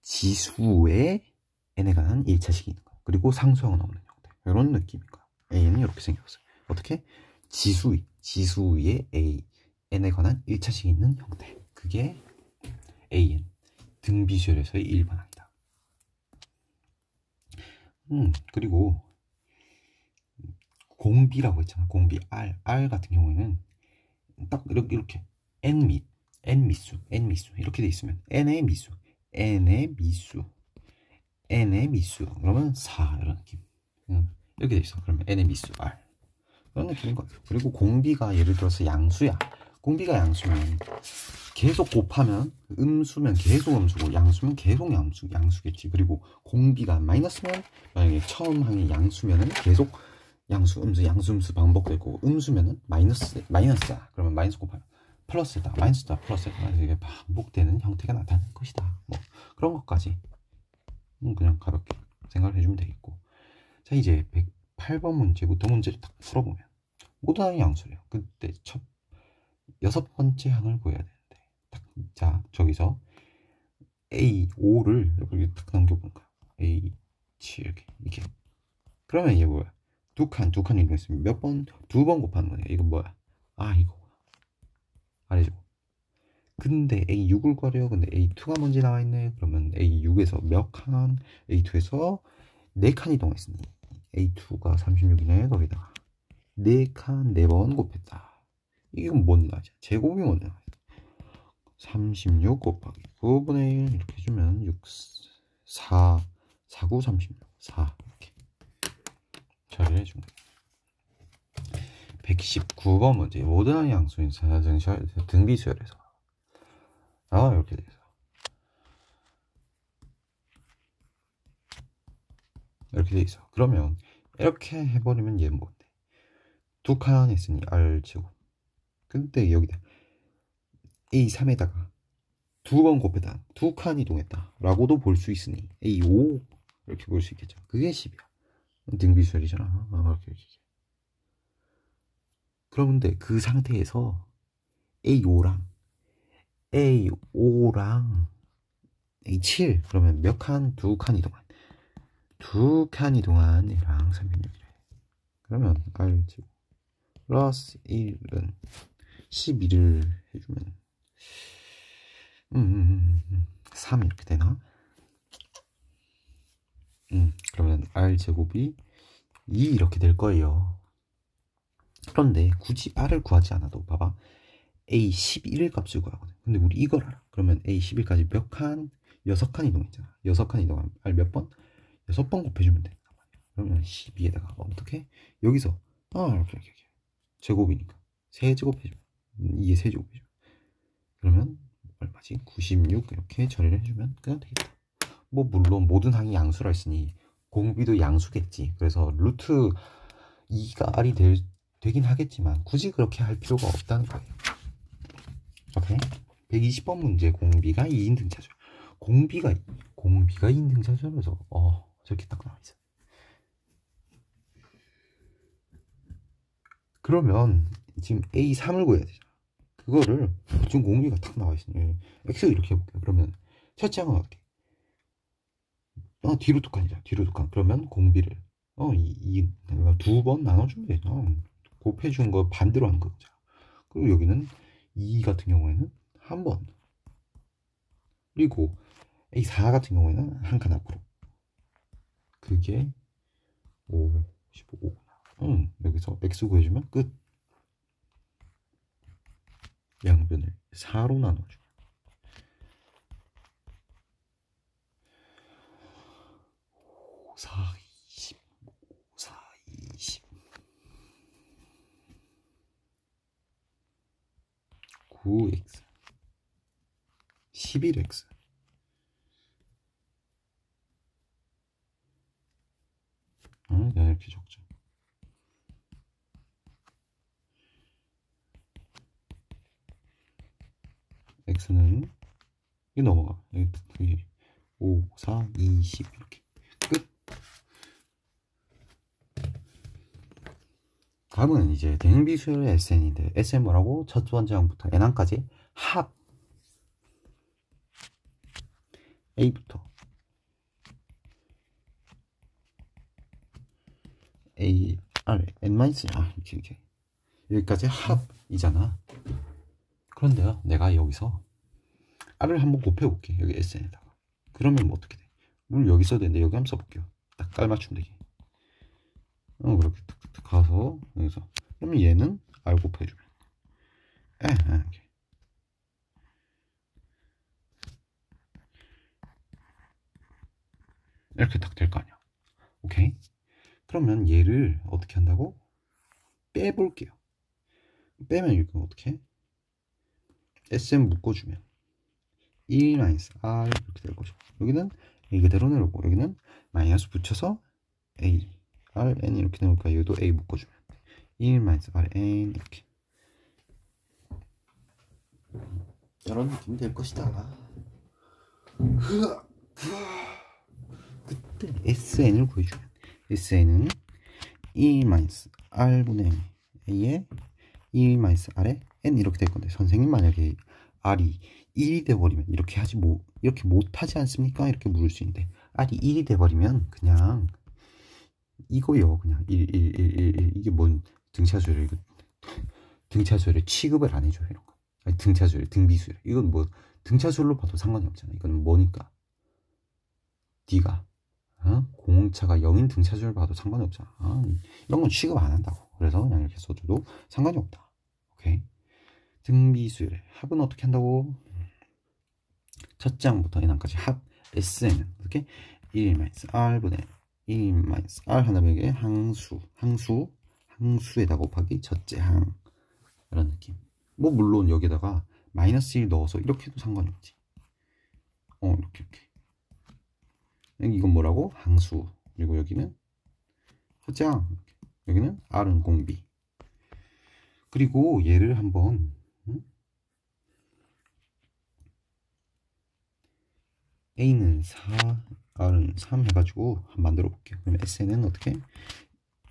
지수의 n에 관한 1차식이 있는 거야. 그리고 상수항은 없는 형태. 이런 느낌인 거야. AN은 이렇게 생겼어요. 어떻게? 지수의 n에 관한 1차식이 있는 형태. 그게 AN, 등비수열에서의 일반항이다. 그리고 공비라고 했잖아. 공비 R 같은 경우에는 딱 이렇게 N 미수 이렇게 돼 있으면 N의 미수 그러면 4 이런 느낌. 이렇게 돼 있어. 그러면 N의 미수 R 그런 느낌인 거예요. 그리고 공비가 예를 들어서 양수야. 공비가 양수면 계속 곱하면 음수면 계속 음수고, 양수면 계속 양수겠지. 그리고 공비가 마이너스면, 만약에 처음 항이 양수면은 계속 양수, 음수 반복되고, 음수면은 마이너스야. 그러면 마이너스 곱하면 플러스다, 마이너스다, 플러스다. 이게 반복되는 형태가 나타날 것이다. 뭐 그런 것까지 그냥 가볍게 생각을 해주면 되겠고. 자, 이제 108번 문제부터 문제를 딱 풀어보면 모든 항이 양수래요. 그때 여섯 번째 항을 구해야 되는데, 자, 저기서 A5를 여기 딱 넘겨보는 거야. A7 이렇게. 그러면 이게 뭐야? 두 칸 이동했으면 몇 번? 2번 곱하는 거야. 이거 뭐야? 이거 알죠? 근데 A6을 구하래요. 근데 A2가 먼저 나와있네. 그러면 A6에서 몇 칸? A2에서 4칸 이동했으니 A2가 36이네. 거기다가 4칸 4번 곱했다. 이건 뭔지 나죠? 제곱이 뭔지 나죠? 36 곱하기 9분의 1 이렇게 해주면 4, 9, 36, 4 이렇게 처리를 해주면 돼요. 119번 문제. 모든 항이 양수인 등비수열에서 이렇게 돼서 이렇게 돼 있어. 그러면 이렇게 해버리면 얘는 뭔데? 두 칸 했으니 R제곱. 근데 여기다 A3에다가 두 번 곱했다. 두 칸 이동했다. 라고도 볼 수 있으니 A5 이렇게 볼 수 있겠죠. 그게 10이야. 등비수열이잖아. 이렇게. 그런데 그 상태에서 A5랑 A7 그러면 몇 칸? 두 칸 이동한. 두 칸 이동한 얘랑 306이래. 그러면 R제곱 플러스 1은 12를 해주면 3 이렇게 되나? 그러면 R제곱이 2 이렇게 될 거예요. 그런데 굳이 R을 구하지 않아도 봐봐. A11 값을 구하거든. 근데 우리 이걸 알아. 그러면 A11까지 몇 칸? 6칸 이동했잖아. 6칸 이동하면 R 몇 번? 6번 곱해주면 돼. 그러면 12에다가 어떻게? 여기서 이렇게 제곱이니까 세제곱해줘. 이게 세제곱해줘. 그러면 얼마지? 96 이렇게 처리를 해주면 그냥 되겠다. 뭐 물론 모든 항이 양수라 했으니 공비도 양수겠지. 그래서 루트 2가 R이 되긴 하겠지만 굳이 그렇게 할 필요가 없다는 거예요. 오케이? 120번 문제 공비가 2인 등차절. 공비가 2인 등차절에서 저렇게 딱 나와있어. 그러면 지금 A3을 구해야 되잖아. 그거를 지금 공비가 딱 나와있으니 X 이렇게 해볼게요. 그러면 첫째 항은 어떻게? 뒤로 두 칸이잖아. 뒤로 두 칸. 그러면 공비를 두 번 나눠주면 되죠. 곱해준 거 반대로 하는 거잖아. 그리고 여기는 2 같은 경우에는 한 번. 그리고 A4 같은 경우에는 한 칸 앞으로. 그게 5, 15. 여기서 X 구해주면 끝. 양변을 4로 나눠줘. 4, 20, 4, 20. 9x 11x 이렇게 적죠. x는 이게 넘어가. 여기 5, 4, 20 이렇게 끝. 다음은 이제 대응비수열의 SN인데 SN 뭐라고? 첫 번째 항부터 N항까지 합 A부터 A, R, N 마이너스 이렇게 여기까지 합이잖아. 그런데요, 내가 여기서 R을 한번 곱해볼게. 여기 SN에다가. 그러면 뭐 어떻게 돼? 물 여기 써야 되는데 여기 한번 써볼게요. 딱 깔맞춤 되게. 그렇게 툭툭 가서 여기서. 그러면 얘는 R 곱해주면 이렇게. 이렇게 딱 될 거 아니야. 오케이? 그러면 얘를 어떻게 한다고? 빼볼게요. 빼면 이거 어떻게? SM 묶어주면 1-R 이렇게 될 거죠. 여기는 A 그대로 내려오고 여기는 마이너스 붙여서 A, R, N 이렇게 나오니까 여기도 A 묶어주면 1-R, N 이렇게 이런 느낌이 될 것이다. 그때 SN을 구해주면 SN은 1-R분의 A에 1-R에 N 이렇게 될 건데 선생님 만약에 R이 1이 돼버리면 이렇게 하지 이렇게 못하지 않습니까? 이렇게 물을 수 있는데 R이 1이 돼버리면 그냥 이거요. 그냥 1 이게 뭔 등차수열 이거 등차수열에 취급을 안 해줘요. 이런 거. 아니, 등차수열 등비수열 이건 뭐 등차수열로 봐도 상관이 없잖아. 이거는 뭐니까 D가 공차가 0인 등차수열 봐도 상관이 없잖아. 이런 건 취급 안 한다고. 그래서 그냥 이렇게 써줘도 상관이 없다. 오케이. 등비수열의 합은 어떻게 한다고? 첫째 항부터 N항까지 합 S는 어떻게? 1-R분의 1-R 하나 배게 항수에다 곱하기 첫째 항 이런 느낌. 뭐 물론 여기다가 마이너스 1 넣어서 이렇게 해도 상관이 없지. 이렇게 이건 뭐라고? 항수 그리고 여기는 첫째항, 여기는 R은 공비. 그리고 얘를 한번 A는 4, R은 3 해가지고 한번 만들어 볼게요. 그럼 SN은 어떻게?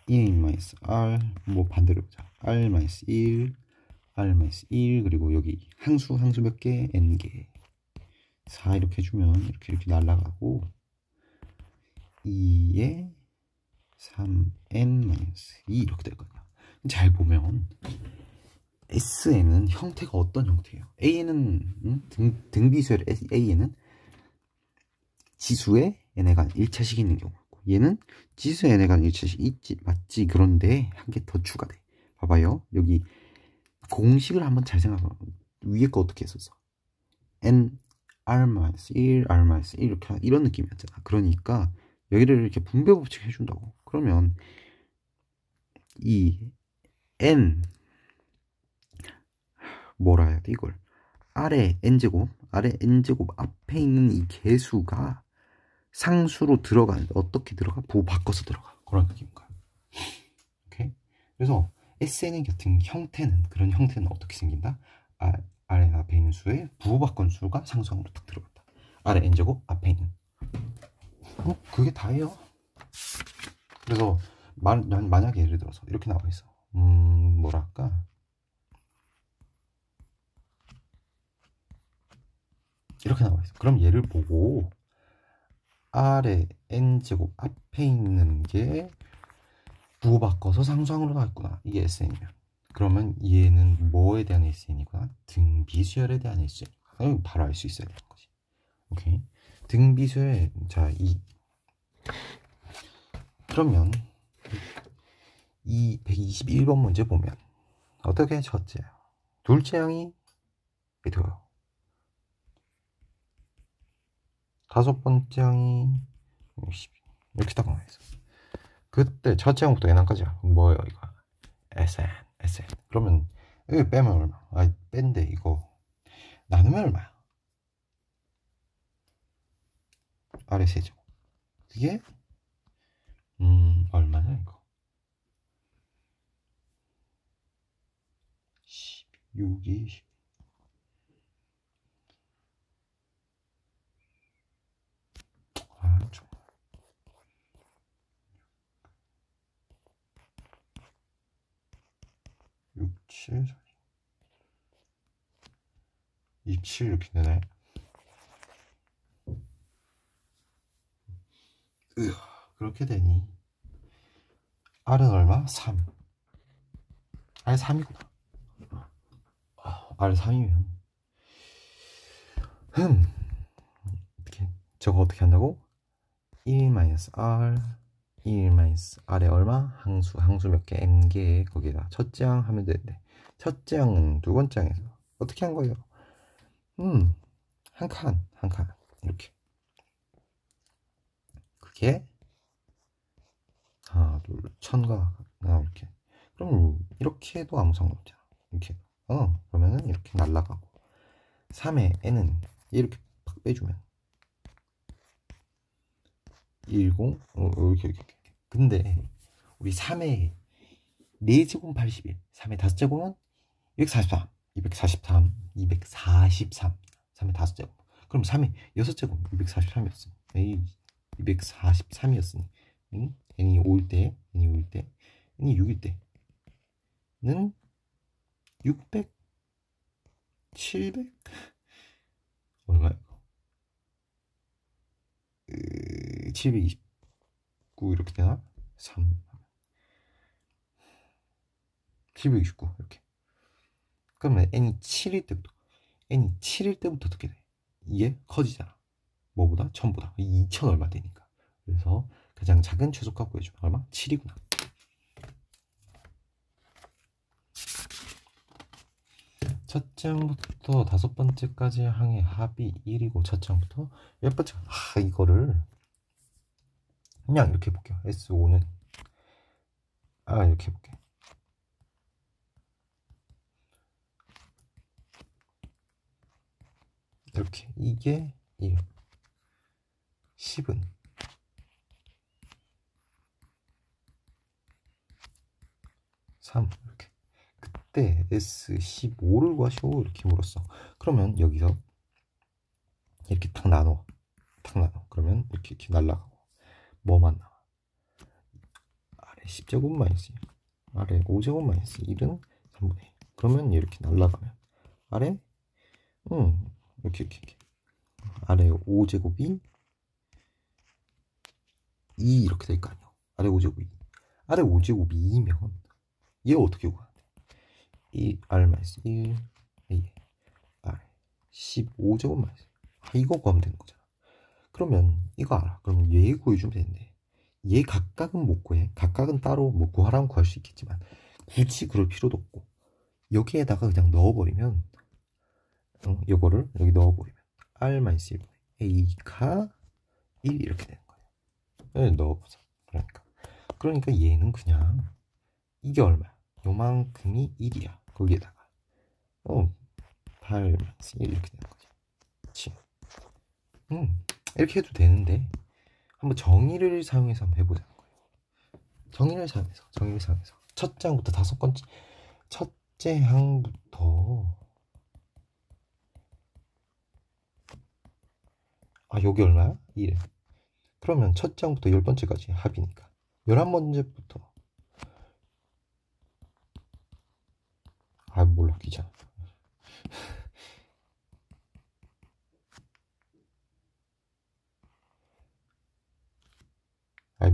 1-R 뭐 반대로 보자. R-1, R-1 그리고 여기 항수 몇 개? N개. 4 이렇게 해주면 이렇게 날아가고 2에 3n-2 이렇게 될 거예요. 잘 보면 SN은 형태가 어떤 형태예요? A는 등비수열 A에는 지수에 n에 간 1차식이 있는 경우고 얘는 지수에 n에 간 1차식 있지 맞지? 그런데 한 개 더 추가돼. 봐봐요. 여기 공식을 한번 잘 생각해봐. 위에 거 어떻게 했었어? n r-1 r-1 이렇게 이런 느낌이었잖아. 그러니까 여기를 이렇게 분배 법칙 해준다고. 그러면 이 n 뭐라 해야 돼 이걸? 아래 n제곱 앞에 있는 이 개수가 상수로 들어가는데 어떻게 들어가? 부호 바꿔서 들어가. 그런 느낌인가. 오케이. 그래서 SN 같은 형태는 그런 형태는 어떻게 생긴다? 아래 앞에 있는 수에 부호 바꾼 수가 상수항으로 딱 들어간다. 아래 n제곱 앞에 있는. 그게 다예요. 그래서 만약에 예를 들어서 이렇게 나와 있어. 뭐랄까? 이렇게 나와 있어. 그럼 얘를 보고 아래 n제곱 앞에 있는 게 부호 바꿔서 상수항으로 나왔구나. 이게 SN이면. 그러면 얘는 뭐에 대한 SN이구나? 등비수열에 대한 SN. 바로 알 수 있어야 되는 거지. 오케이. 등비수열, 자, 그러면 이 121번 문제 보면 어떻게 첫째, 둘째 항이 돼요. 다섯 번째 항이 이렇게 딱 나와 있어. 그때 첫째 항부터 n항까지야. 뭐예요 이거? SN. 그러면 여기 빼면 얼마? 뺀데 이거 나누면 얼마야? 아래 세제곱. 그게 얼마냐 이거? 16, 20. 좀. 6, 7, 27 이렇게 되네. 그렇게 되니 R은 얼마? 3. R 3이구나. R 3이면 어떻게 저거 어떻게 한다고? 1-R 1-R에 얼마? 항수 몇 개? n개 거기다 첫째 항 하면 되는데 첫째 항은 두 번째 항에서 어떻게 한 거예요? 한 칸 이렇게 그게 하나 둘 천과 이렇게 그럼 이렇게 해도 아무 상관없잖아. 이렇게 그러면은 이렇게 날라가고 3의 n은 이렇게 팍 빼주면 10 이렇게 근데 우리 3의 4제곱은 81 3의 5제곱은 243 3의 5제곱 그럼 3의 6제곱 243이었어. 243이었으니 n이 5일 때 n이 6일 때는 600 700 얼마야 이거? 729 이렇게 되나? 3 729 이렇게. 그러면 n이 7일 때부터 어떻게 돼? 이게 커지잖아. 뭐보다? 1000보다 2000 얼마 되니까. 그래서 가장 작은 최소값 구해주면 얼마? 7이구나. 첫째 항부터 다섯 번째까지 항의 합이 1이고 첫째 항부터 몇 번째 이거를 그냥 이렇게 해볼게요. S5는 이렇게 해볼게. 이렇게 이게 1 10은 3 이렇게. 그때 S15를 구하시오 이렇게 물었어. 그러면 여기서 이렇게 탁 나눠. 그러면 이렇게 날라가고 뭐만 나와? 아래 10제곱 마이너스 1, 아래 5제곱 마이너스 1은 3분의 1. 그러면 이렇게 날라가면 아래 이렇게 아래 5제곱이 2 이렇게 될 거 아니야. 아래 5제곱이 2. 아래 5제곱이 2면 얘 어떻게 구하는데? 1R-1 A R 15제곱 마이너스 이거 구하면 되는 거잖아. 그러면 이거 알아. 그럼 얘 구해주면 되는데 얘 각각은 못 구해. 각각은 따로 뭐 구하라면 구할 수 있겠지만 굳이 그럴 필요도 없고 여기에다가 그냥 넣어버리면 요거를 여기 넣어버리면 R-1분의 A가 1 이렇게 되는 거예요. 여기 넣어보자. 그러니까 얘는 그냥 이게 얼마야? 요만큼이 1이야. 거기에다가 8-1 이렇게 되는 거지. 그치? 이렇게 해도 되는데 한번 정의를 사용해서 한번 해보자는 거예요. 정의를 사용해서 첫 장부터 첫째 항부터 여기 얼마야? 1. 그러면 첫 장부터 10번째까지 합이니까 11번째부터 몰라 귀찮아.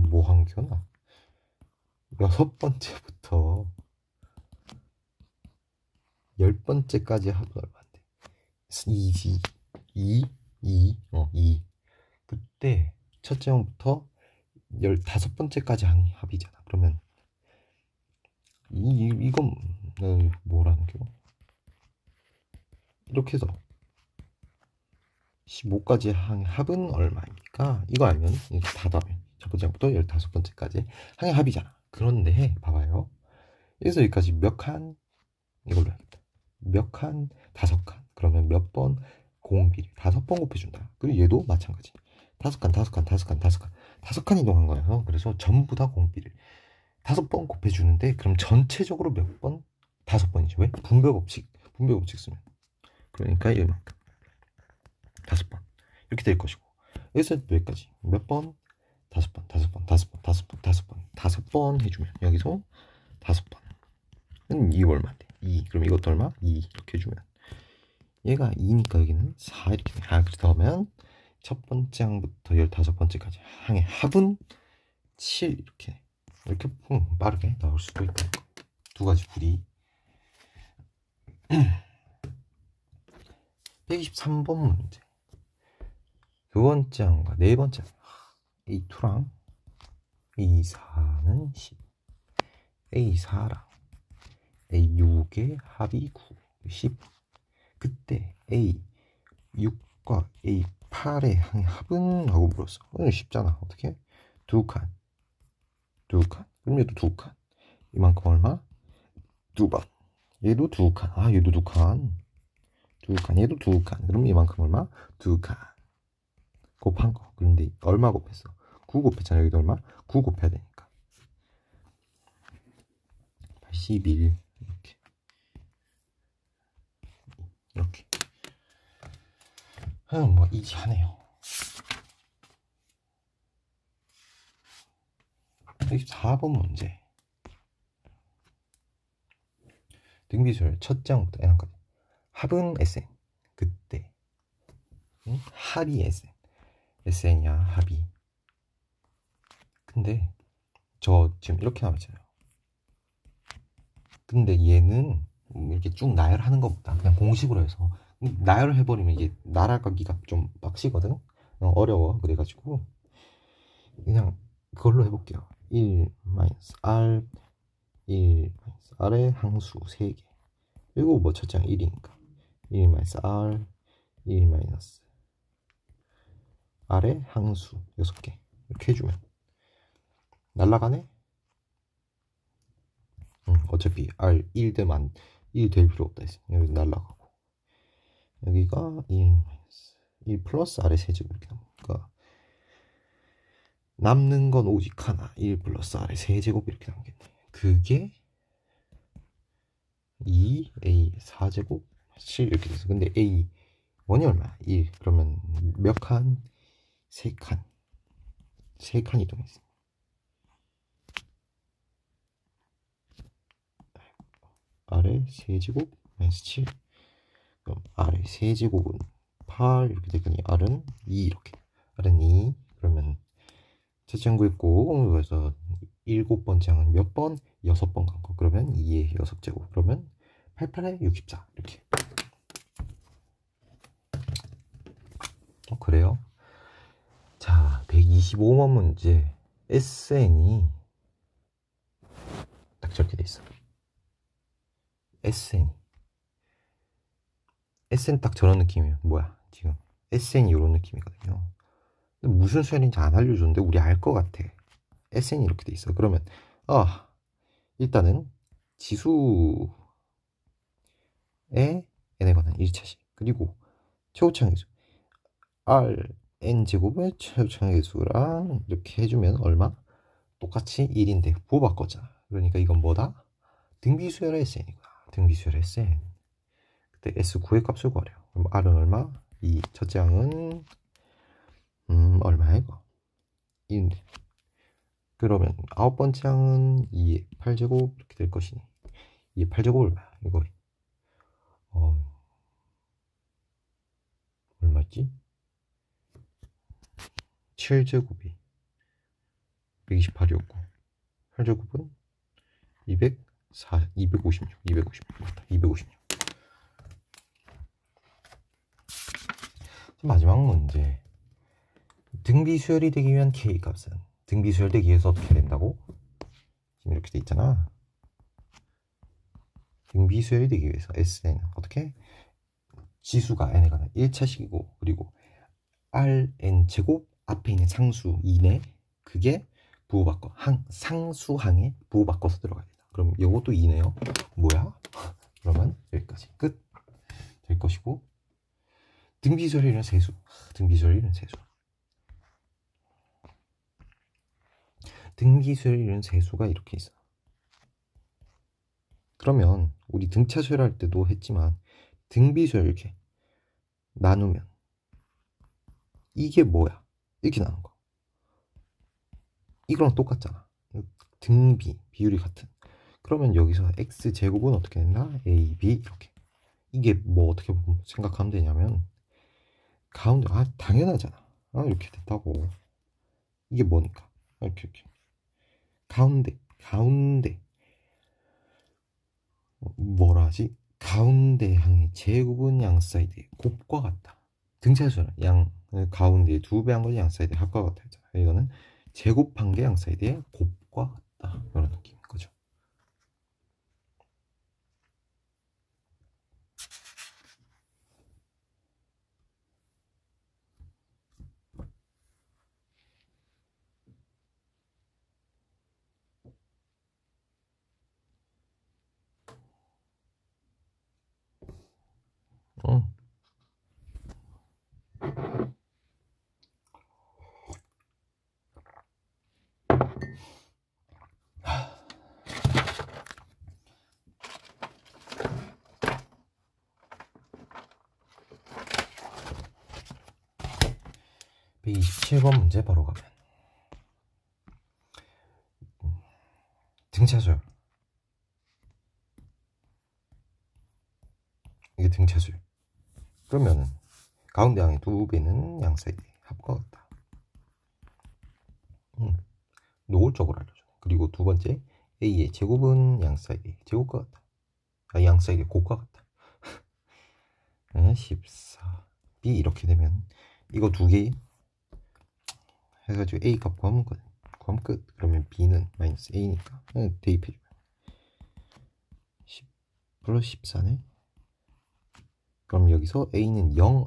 뭐한 겨나 6번째부터 10번째까지 합은 얼마인데? 2지 2 그때 첫째 항부터 15번째까지 합이잖아. 그러면 이건 뭐라는 겨? 이렇게 해서 15까지 합은 얼마입니까? 이거 알면 이렇게 답하면 첫 번째부터 15번째까지 항의 합이잖아. 그런데 봐봐요. 여기서 여기까지 몇 칸? 이걸로 해야겠다. 몇 칸? 5칸. 그러면 몇 번? 공비를 5번 곱해준다. 그리고 얘도 마찬가지. 5칸 이동한 거예요. 그래서 전부 다 공비를 5번 곱해주는데 그럼 전체적으로 몇 번? 5번이죠. 왜? 분배 법칙 쓰면. 그러니까 이만큼 5번 이렇게 될 것이고 여기서 여기까지 몇 번? 5번 해주면 여기서 5번은 2 얼마인데? 2. 그럼 이것도 얼마? 2 이렇게 해주면 얘가 2니까 여기는 4 이렇게 돼. 그렇다 하면 첫 번째 항부터 15번째까지 항의 합은 7 이렇게 빠르게 나올 수도 있고 두 가지 풀이 123번 문제 두 번째 항과 네 번째 A2랑 A4는 10 A4랑 A6의 합이 9 10 그때 A6과 A8의 항의 합은? 하고 물었어. 쉽잖아. 어떻게? 2칸 그럼 얘도 2칸 이만큼 얼마? 2번 얘도 2칸 얘도 2칸 얘도 2칸 그럼 이만큼 얼마? 2칸 곱한 거. 그런데 얼마 곱했어? 9 곱했잖아. 여기도 얼마? 9 곱해야 되니까 81 이렇게 뭐 이지하네요. 124번 문제 등비술 첫 장부터 N까지 합은 SN 그때 합이 SN이야 합이. 근데 저 지금 이렇게 나와있잖아요. 근데 얘는 이렇게 쭉 나열하는 것보다 그냥 공식으로 해서 나열을 해버리면 이게 날아가기가 좀 빡시거든. 어려워. 그래가지고 그냥 그걸로 해볼게요. 1-R 1-R의 항수 3개 그리고 뭐 첫째 항 1이니까 1-R 1-R의 항수 6개 이렇게 해주면 날라가네? 어차피 R 1 될 필요 없다 했어. 여기 날라가고 여기가 1 플러스 R의 세제곱 이렇게 나오니까 남는 건 오직 하나 1 플러스 R의 세제곱 이렇게 남겠네. 그게 2 A 4제곱 7 이렇게 돼서 근데 A 1이 얼마야? 1 그러면 몇 칸? 3칸 3칸 이동했어. 아래 세제곱 마이너스 7 그럼 아래 세제곱은 8 이렇게 되거니 R은 2 이렇게 R은 2 그러면 첫째 항 구했고 그래서 7번째 항은 몇 번? 6번 간 거 그러면 2의 6제곱 그러면 88에 64 이렇게 그래요? 자 125번 문제 SN이 딱 저렇게 돼 있어. SN 딱 저런 느낌이에요. 뭐야 지금 SN이 이런 느낌이거든요. 근데 무슨 수열인지 안 알려줬는데 우리 알 것 같아. SN이 이렇게 돼 있어. 그러면 일단은 지수에 n에 관한 1차식 그리고 최고차항의 수 Rn 제곱의 최고차항의 수랑 이렇게 해주면 얼마? 똑같이 1인데 부호 바꿨잖아. 그러니까 이건 뭐다? 등비수열의 SN이구나. 등비수열의 SN. 그때 S9의 값을 구하래요. 그럼 R은 얼마? 2. 첫째 항은 얼마야 이거? 2인데. 그러면 9번째 항은 2의 8제곱 이렇게 될 것이니 2의 8제곱 얼마야? 이거 얼마지? 7제곱이 128이었고 8제곱은 256 맞다. 256. 마지막 문제. 등비수열이 되기 위한 K값은 등비수열 되기 위해서 어떻게 된다고? 지금 이렇게 돼 있잖아. 등비수열이 되기 위해서 S는 어떻게? 지수가 n에 관한 1차식이고 그리고 Rn 제곱 앞에 있는 상수 2네 그게 부호바꿔 상수항에 부호바꿔서 들어가야 된다. 그럼 이것도 2네요. 뭐야? 그러면 여기까지 끝 될 것이고 등비수열이 이런 세수 등비수열이 이런 세수 등비수열이 이런 세수가 이렇게 있어. 그러면 우리 등차수열 할 때도 했지만 등비수열 이렇게 나누면 이게 뭐야? 이렇게 나눈 거. 이거랑 똑같잖아. 등비 비율이 같은. 그러면 여기서 x제곱은 어떻게 된다? ab 이렇게. 이게 뭐 어떻게 생각하면 되냐면 가운데 당연하잖아. 이렇게 됐다고. 이게 뭐니까? 이렇게 가운데 뭐라 하지? 가운데 항의 제곱은 양 사이드의 곱과 같다. 등차수는 양 가운데 2배 한 거지 양 사이드 합과 같다 했잖아. 이거는 제곱한 게 양 사이드의 곱과 같다. 이런 느낌인 거죠. 응. 127번 문제 바로 가면 등차수열 이게 등차수열 그러면 가운데 항의 2배는 양 사이드 합과 같다. 노골적으로 알려줘. 그리고 두 번째 a의 제곱은 양 사이드 제곱과 같다. 양 사이드 곱과 같다. 14 b 이렇게 되면 이거 두 개 해가지고 a 값 구하면 끝. 그러면 b는 마이너스 a니까 대입해주면 10 플러스 14네. 그럼 여기서 a는 0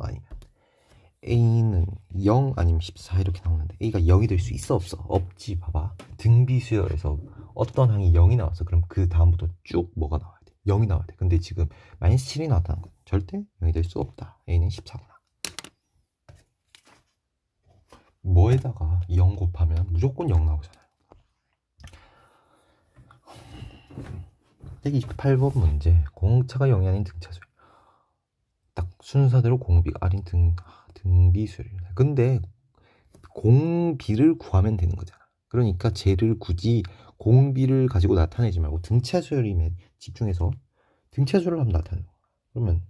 아니면 14 이렇게 나오는데 a가 0이 될 수 있어 없어? 없지. 봐봐. 등비수열에서 어떤 항이 0이 나왔어. 그럼 그 다음부터 쭉 뭐가 나와야 돼? 0이 나와야 돼. 근데 지금 마이너스 7이 나왔다는 건 절대 0이 될 수 없다. a는 14구나. 뭐에다가 0 곱하면 무조건 0 나오잖아요. 128번 문제. 공차가 0이 아닌 등차수열. 딱 순서대로 공비가 아닌 등비수열. 근데 공비를 구하면 되는 거잖아. 그러니까 쟤를 굳이 공비를 가지고 나타내지 말고 등차수열임에 집중해서 등차수열을 한번 나타내는 거야. 그러면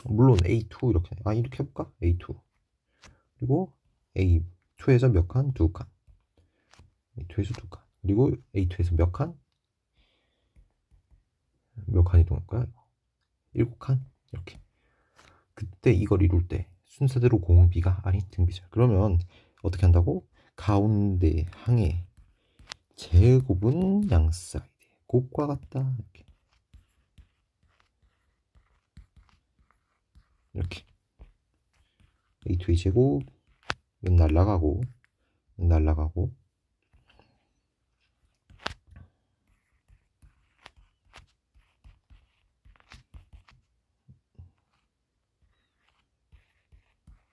물론 A2 이렇게 이렇게 해볼까? A2 그리고 A2에서 몇 칸? 2칸. A2에서 2칸. 그리고 A2에서 몇 칸? 몇 칸 이동할 거야? 7칸? 이렇게. 그때 이걸 이룰 때 순서대로 공비가 아닌 등비수열. 그러면 어떻게 한다고? 가운데 항의 제곱은 양 사이드 곱과 같다. 이렇게 A2의 제곱 날라가고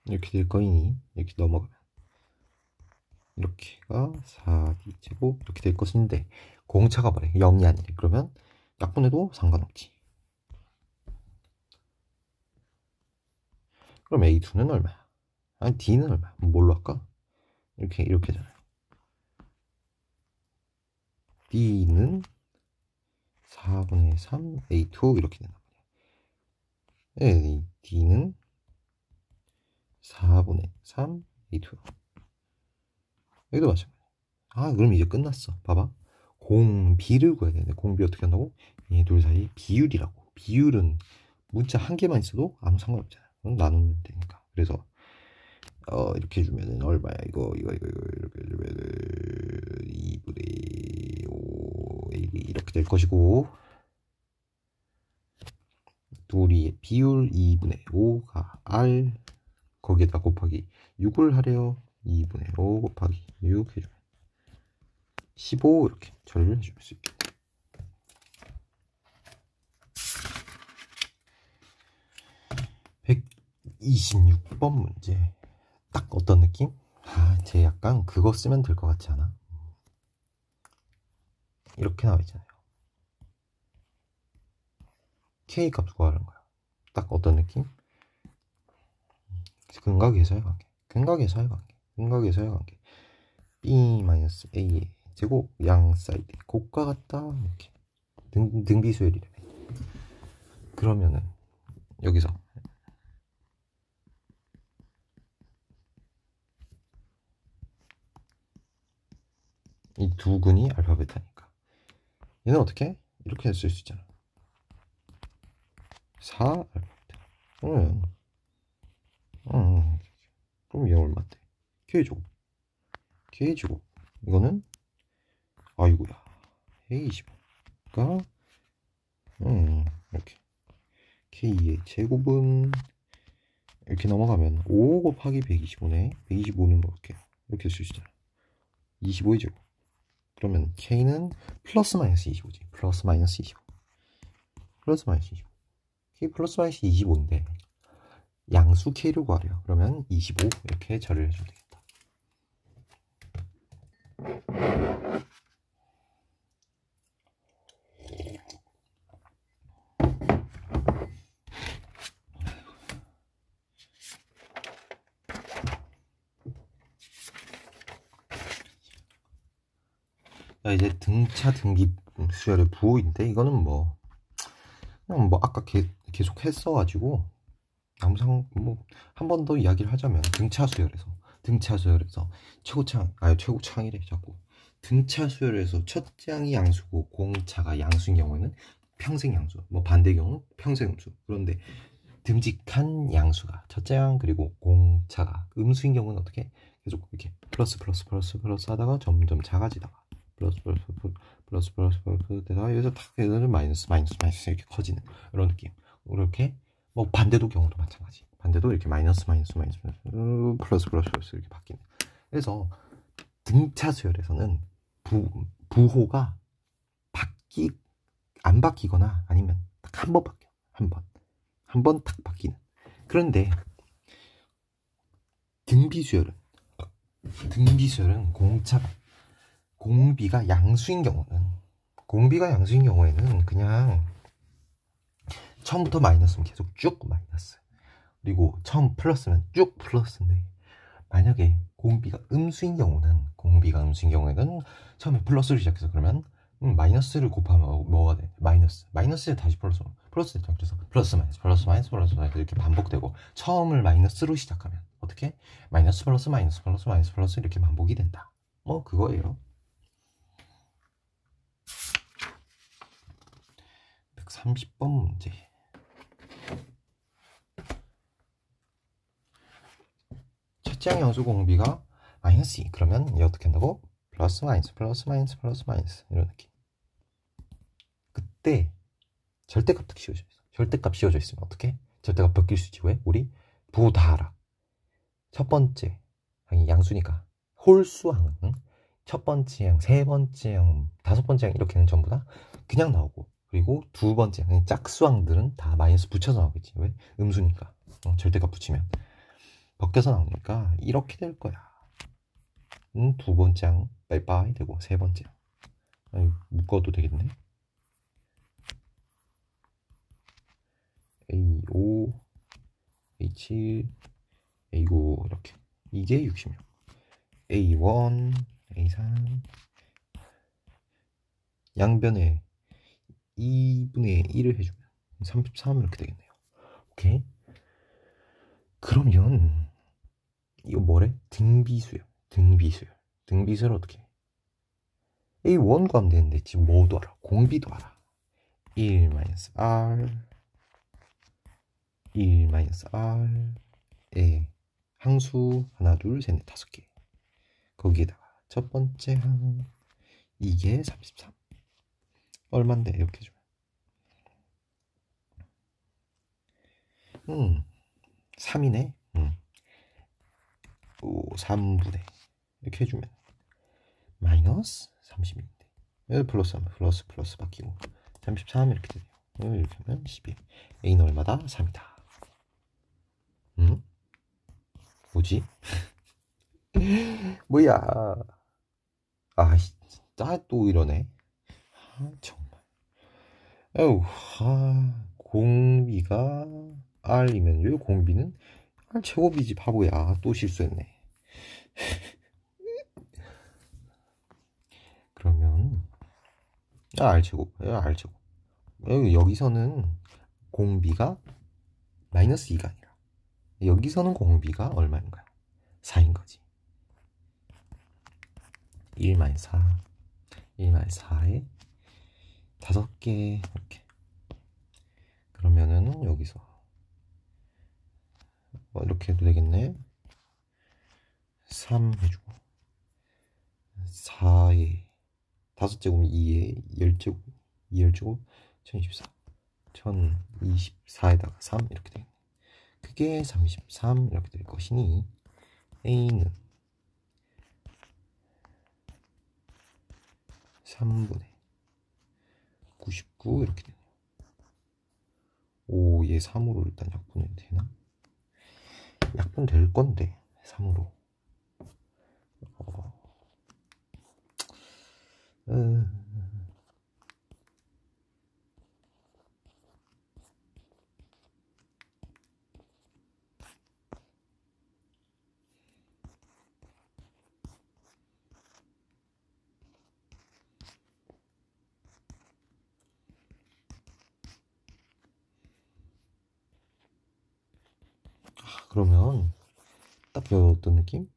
이렇게 될 거이니 이렇게 넘어가면 이렇게가 4D 제곱 이렇게 될 것인데 공차가 뭐래? 0이 아니래. 그러면 약분해도 상관없지. 그럼 A2는 얼마야? 아니 D는 얼마야? 뭘로 할까? 이렇게잖아요. D는 4분의 3 A2 이렇게 된단 말이야. 네, D는 4분의 3 A2. 여기도 마찬가지. 그럼 이제 끝났어. 봐봐. 공비를 구해야 되는데 공비 어떻게 한다고? 얘 둘 사이 비율이라고. 비율은 문자 한 개만 있어도 아무 상관없잖아. 나누면 되니까. 그래서 이렇게 해주면은 얼마야? 이거 이렇게 해주면은 2분의 5 이렇게 될 것이고 둘이 비율 2분의 5가 R 거기에다 곱하기 6을 하래요. 2분의 5 곱하기 6 해주면 15 이렇게 처리를 해줄 수 있겠네. (126번) 문제. 딱 어떤 느낌? 쟤 약간 그거 쓰면 될 것 같지 않아? 이렇게 나와 있잖아요. K 값 구하는 거야. 딱 어떤 느낌? 근각에서의 관계. 근각에서의 관계. B-A의 제곱 양 사이드 곱과 같다. 이렇게 등비수열이래. 그러면은 여기서 이 두 근이 알파 베타니까 얘는 어떻게? 이렇게 쓸 수 있잖아. 4 알파 베타. 그럼 얘 얼마인데? K제곱 이거는 아이고야 A25가 이렇게 K의 제곱은 이렇게 넘어가면 5 곱하기 125네. 125는 뭐게 이렇게 쓸 수 있잖아. 25의 제곱. 그러면 K는 플러스 마이너스 25지. 플러스 마이너스 25. K 플러스 마이너스 25인데 양수 K를 구하래요. 그러면 25 이렇게 처리를 해주면 되겠다. 자, 이제 등차 등비 수열의 부호인데 이거는 그냥 아까 계속 했어가지고 한 번 더 이야기를 하자면 등차 수열에서 최고차이래 자꾸. 등차 수열에서 첫째 항이 양수고 공차가 양수인 경우에는 평생 양수, 반대 경우 평생 음수. 그런데 듬직한 양수가 첫째 항 그리고 공차가 음수인 경우는 어떻게? 계속 이렇게 플러스 하다가 점점 작아지다가 플러스 되다가 여기서 탁 해서 마이너스 이렇게 커지는 이런 느낌. 이렇게 반대도 경우도 마찬가지. 반대도 이렇게 마이너스 플러스 이렇게 바뀌는. 그래서 등차 수열에서는 부호가 안 바뀌거나 아니면 딱 한 번 바뀌어. 한 번 탁 바뀌는. 그런데 등비수열은 공비가 양수인 경우는 공비가 양수인 경우에는 그냥 처음부터 마이너스면 계속 쭉 마이너스, 그리고 처음 플러스면 쭉 플러스인데, 만약에 공비가 음수인 경우는 처음에 플러스를 시작해서 그러면 마이너스를 곱하면 뭐가 돼? 마이너스에 다시 플러스 됐죠. 그래서 플러스 마이너스 이렇게 반복되고, 처음을 마이너스로 시작하면 어떻게? 마이너스 플러스 이렇게 반복이 된다. 뭐 그거예요. 130번 문제. 첫째 양수 공비가 마이너스 2, 그러면 이게 어떻게 한다고? 플러스 마이너스 이런 느낌. 그때 절대값 딱 씌워져 있어. 절대값 씌워져 있으면 어떻게? 절대값 바뀔 수 있지. 왜? 우리 부다하라. 첫 번째 항이 양수니까 홀수항은 첫 번째 항, 세 번째 항, 다섯 번째 항 이렇게는 전부 다 그냥 나오고, 그리고 두 번째 항, 짝수항들은 다 마이너스 붙여서 나오겠지. 왜? 음수니까. 절대값 붙이면 벗겨서 나오니까 이렇게 될 거야. 두 번째 항 빠이빠이 되고, 세 번째 항 묶어도 되겠네. A5, A7, A9 이렇게. 이게 66. A1, A3 양변에 2분의 1을 해주면 33 이렇게 되겠네요. 오케이. 그러면 이거 뭐래? 등비수요. 등비수를 어떻게 해? A1 구하면 되는데 지금 뭐도 알아? 공비도 알아. 1-R 1-R에 항수 하나 둘 셋 넷 다섯 개, 거기에다가 첫 번째 항 이게 33 얼만데 이렇게 해주면 3이네. 3분의 이렇게 해주면 마이너스 30인데 플러스 바뀌고 33 이렇게 되네요. 이렇게 하면 11. A는 얼마다? 3이다. 뭐지? 뭐야? 아, 진짜 또 이러네. 정말. 공비가 R이면 왜 공비는 R 제곱이지 바보야. 또 실수했네. 그러면 R 제곱. 여기서는 공비가 마이너스 2가 아니라 여기서는 공비가 얼마인가요? 4인 거지. 1-4 1-4에 5개 이렇게. 그러면은 여기서 이렇게 해도 되겠네. 3 해주고 4에 5제곱 2에 10제곱 2열제곱 1024 1024에다가 3 이렇게 되겠네. 그게 33 이렇게 될 것이니 A는 3분의 99 이렇게 되네요. 오, 얘 3으로 일단 약분이 되나? 약분 될 건데 3으로. 그러면 딱 어떤 느낌?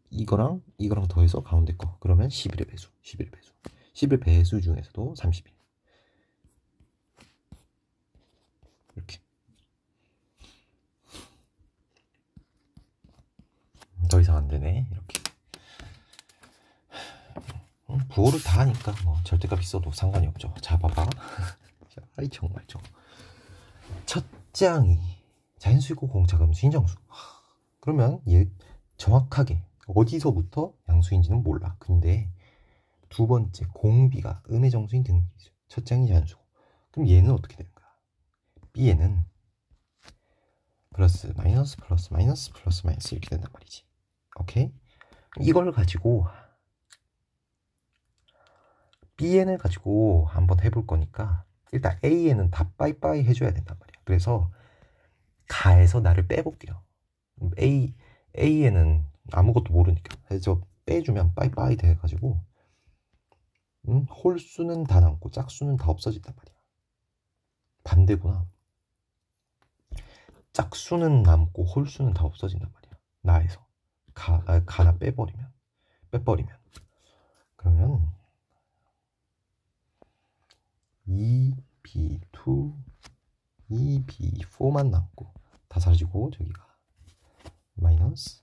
이거랑 더해서 가운데 거, 그러면 11의 배수 11 배수 중에서도 31 이렇게. 더 이상 안 되네. 이렇게. 부호를 다 하니까 뭐 절대값 있어도 상관이 없죠. 자, 봐봐. 아이 정말 첫째 항이 자연수이고 공차감수인 정수. 그러면 얘 정확하게 어디서부터 양수인지는 몰라. 근데 두 번째 공비가 음의 정수인 등비수, 첫째 항이 자연수고, 그럼 얘는 어떻게 되는 거야? B에는 플러스 마이너스 이렇게 된단 말이지. 오케이? 이걸 가지고 bn을 가지고 한번 해볼 거니까 일단 a에는 다 빠이빠이 해줘야 된단 말이야. 그래서 가에서 나를 빼볼게요. a에는 아무것도 모르니까 그래서 빼주면 빠이빠이 돼가지고 홀수는 다 남고 짝수는 다 없어진단 말이야. 반대구나. 짝수는 남고 홀수는 다 없어진단 말이야. 나에서 가나 빼버리면 그러면 2b2 2b4만 남고 다 사라지고 저기가 마이너스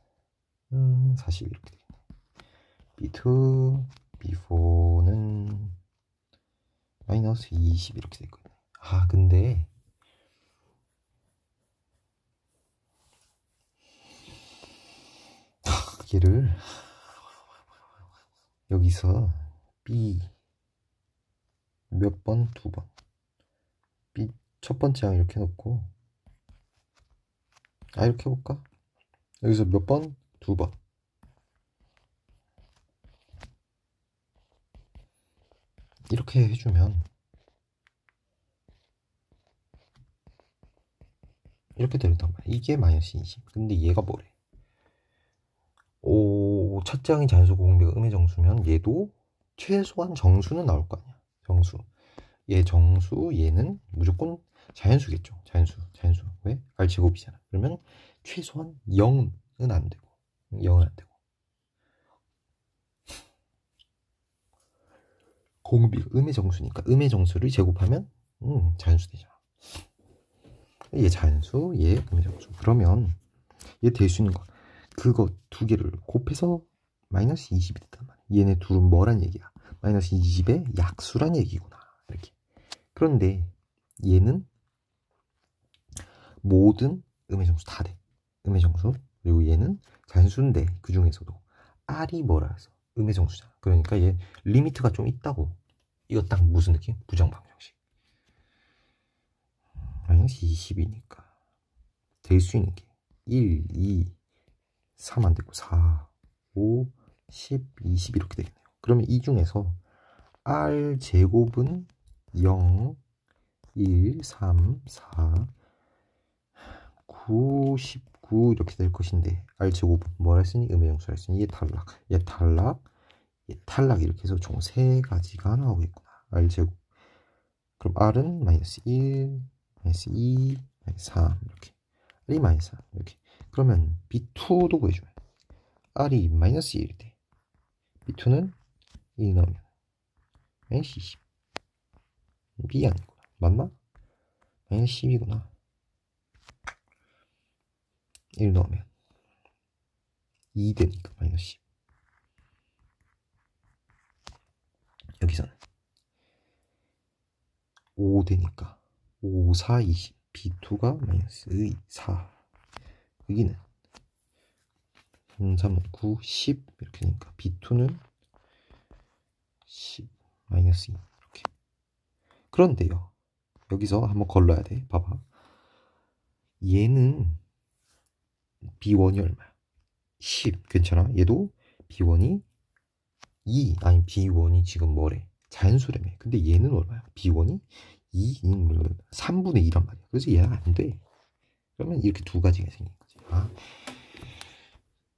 40 이렇게 되겠네. b2 b4는 마이너스 20 이렇게 될 거네. 아 근데 얘를 여기서 b 몇 번? 두 번. b 첫 번째 항 이렇게 놓고 이렇게 해볼까? 여기서 몇 번? 두 번. 이렇게 해주면 이렇게 되는단 말이야. 이게 마이너스 20. 근데 얘가 뭐래? 첫째 항이 자연수 공비가 음의 정수면 얘도 최소한 정수는 나올 거 아니야. 정수. 얘 정수, 얘는 무조건 자연수겠죠. 자연수. 왜? R제곱이잖아. 그러면 최소한 0은 안 되고 0은 안 되고 공비가 음의 정수니까 음의 정수를 제곱하면 자연수 되잖아. 얘 자연수, 얘 음의 정수. 그러면 얘 될 수 있는 거 그거 두 개를 곱해서 마이너스 20이 됐단 말이야. 얘네 둘은 뭐란 얘기야? 마이너스 20의 약수란 얘기구나. 이렇게. 그런데 얘는 모든 음의 정수 다 돼. 음의 정수. 그리고 얘는 자연수인데 그 중에서도 R이 뭐라 해서 음의 정수잖아. 그러니까 얘 리미트가 좀 있다고. 이거 딱 무슨 느낌? 부정방정식. 마이너스 20이니까 될 수 있는 게 1, 2, 3 안 되고 4, 5, 10, 20 이렇게 되겠네요. 그러면 이 중에서 R 제곱은 0, 1, 3, 4, 9, 19 이렇게 될 것인데 R 제곱은 뭘 했으니? 음의 정수를 했으니 얘 탈락 이렇게 해서 총 3가지가 나오겠구나. R 제곱. 그럼 R은 마이너스 1, 마이너스 2, 마이너스 3 이렇게. R이 마이너스 3 이렇게. 그러면 B2도 구해주면 R이 마이너스 1이 돼. B2는 1 넣으면 마이너스 20. B 아니구나. 맞나? 마이너스 10이구나. 1 넣으면 2 되니까 마이너스 10. 여기서는 5 되니까 5, 4, 20. B2가 마이너스 4. 여기는 3, 9, 10 이렇게 되니까 B2는 10, 마이너스 2 이렇게. 그런데요. 여기서 한번 걸러야 돼. 봐봐. 얘는 B1이 얼마야? 10. 괜찮아? 얘도 B1이 2. 아니 B1이 지금 뭐래? 자연수라며. 근데 얘는 얼마야? B1이 2, 3분의 2란 말이야. 그래서 얘가 안 돼. 그러면 이렇게 두 가지가 생긴 거지.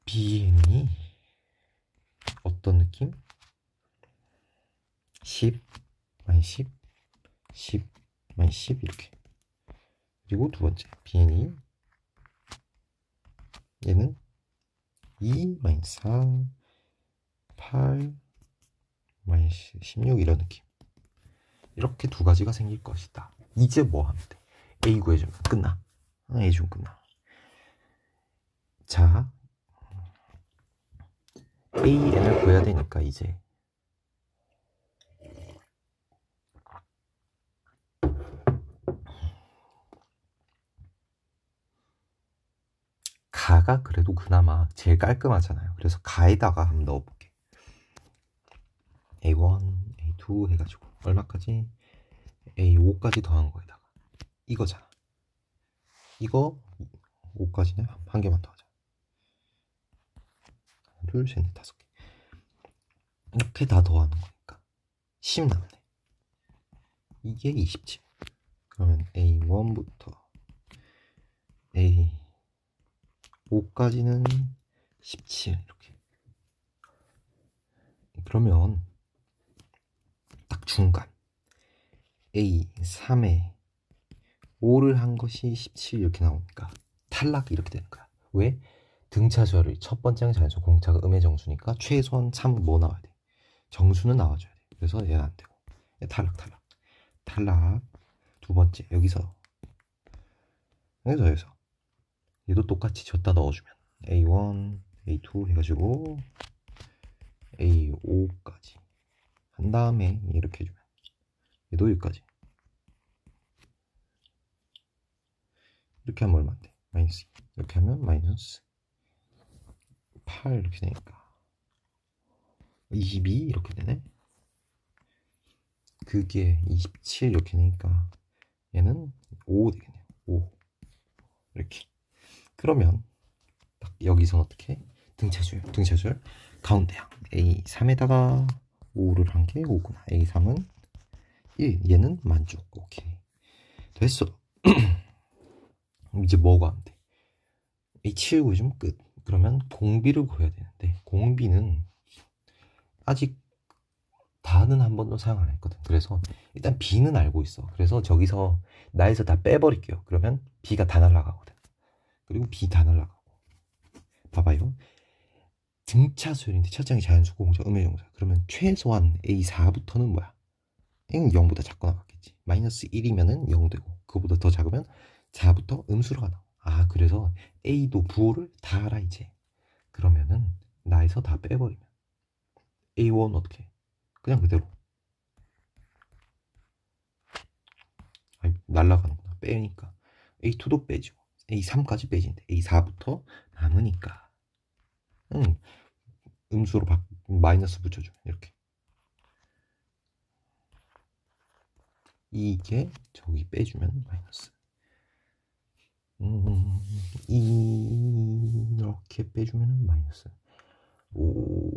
Bn이 어떤 느낌? 10, 마이너스 10, 10, 마이너스 10 이렇게. 그리고 두 번째 Bn이 얘는 2, 마이너스 4, 8, 마이너스 16 이런 느낌. 이렇게 두 가지가 생길 것이다. 이제 뭐 하면 돼? A 구해주면 끝나. A 좀 끝나. 자, AN을 구해야 되니까 이제 가가 그래도 그나마 제일 깔끔하잖아요. 그래서 가에다가 한번 넣어볼게. A1, A2 해가지고 얼마까지? A5까지 더한 거에다가 이거잖아. 이거 5까지네. 한 개만 더 하자. 하나, 둘, 셋, 넷, 다섯 개. 이렇게 다 더하는 거니까 10 남네. 이게 27. 그러면 A1부터 A5까지는 17 이렇게. 그러면 딱 중간 A3에 5를 한 것이 17 이렇게 나오니까 탈락 이렇게 되는 거야. 왜? 등차수열이 첫 번째는 자연수 공차가 음의 정수니까 최소한 3 뭐 나와야 돼? 정수는 나와줘야 돼. 그래서 얘는 안 되고 탈락. 두 번째 여기서 얘도 똑같이 줬다 넣어주면 A1, A2 해가지고 A5까지 한 다음에 이렇게 해주면 얘도 여기까지. 이렇게 하면 얼마 안 돼? 마이너스 2. 이렇게 하면 마이너스 8 이렇게 되니까 22 이렇게 되네. 그게 27 이렇게 되니까 얘는 5 되겠네요. 5 이렇게. 그러면 딱 여기서 어떻게 등차수열 가운데야 A3에다가 5를 한 게 5구나. A3은 1, 얘는 만족. 오케이 됐어. 이제 뭐가 안 돼? A7 구해주면 끝. 그러면 공비를 구해야 되는데 공비는 아직 다는 한 번도 사용 안 했거든. 그래서 일단 B는 알고 있어. 그래서 저기서 나에서 다 빼버릴게요. 그러면 B가 다 날라가거든. 그리고 B 다 날라가고. 봐봐요. 등차수열인데 첫 장이 자연수, 공차, 음의 정사. 그러면 최소한 A4부터는 뭐야? N은 0보다 작고 나갔겠지. 마이너스 1이면은 0 되고 그거보다 더 작으면 4부터 음수로가 나와. 아, 그래서 A도 부호를 다 알아 이제. 그러면은 나에서 다 빼버리면 A1 어떻게? 그냥 그대로. 아니, 날라가는구나. 빼니까 A2도 빼지고 A3까지 빼진대. A4부터 남으니까 음수로 마이너스 붙여주면 이렇게. 이게 저기 빼주면 마이너스. 이렇게 빼주면 마이너스 5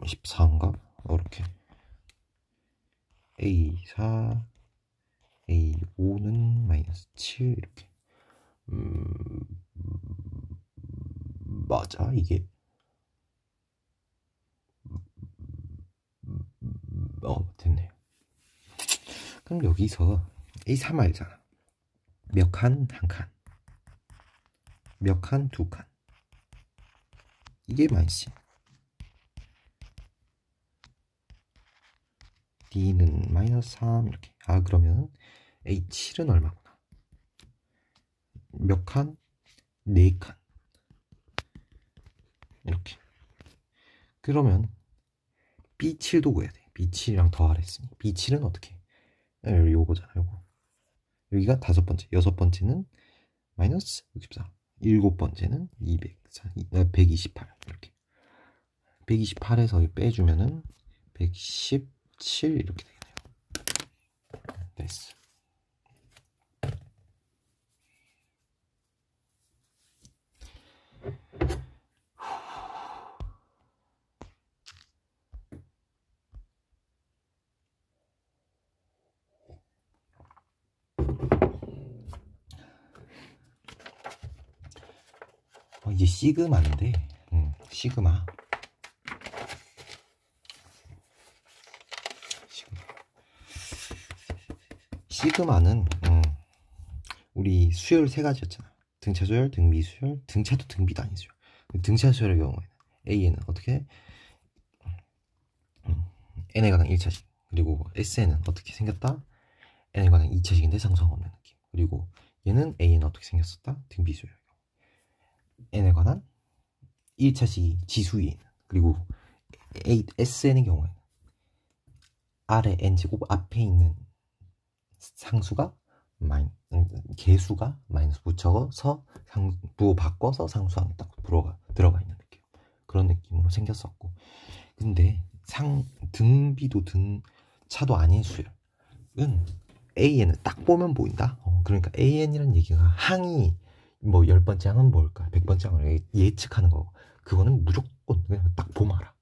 14인가? 이렇게 A4 A5는 마이너스 7 이렇게. 맞아 이게. 됐네. 그럼 여기서 A3 알잖아. 몇 칸? 한 칸. 몇 칸? 두 칸. 이게 마이너스. D는 마이너스 3 이렇게. 아, 그러면 A7은 얼마구나? 몇 칸? 4칸. 이렇게. 그러면 B7도 구해야 돼. B7이랑 더하랬으니 B7은 어떻게? 요거잖아. 요거. 여기가 5번째, 6번째는 마이너스 64, 7번째는 128 이렇게. 128에서 빼주면은 117 이렇게 되겠네요. 됐어. 이제 시그마인데, 시그마. 시그마는 우리 수열 3가지였잖아. 등차 수열, 등비 수열, 등차도 등비도 아니죠. 등차 수열의 경우에는 A에는 어떻게 N에 관한 1차식, 그리고 S에는 어떻게 생겼다? N에 관한 2차식인데 상수항 없는 느낌. 그리고 얘는 A는 어떻게 생겼었다? 등비 수열. N에 관한 1차식이 지수에 있는. 그리고 SN의 경우에는 아래 N제곱 앞에 있는 상수가 개수가 마이너스 붙여서 부호 바꿔서 상수항에 딱 들어가 있는 느낌. 그런 느낌으로 생겼었고. 근데 등비도 등차도 아닌 수열은 AN을 딱 보면 보인다. 그러니까 AN이라는 얘기가 항이 뭐 10번째 항은 뭘까, 100번째 항을 예측하는 거고, 그거는 무조건 그냥 딱 보면 알아.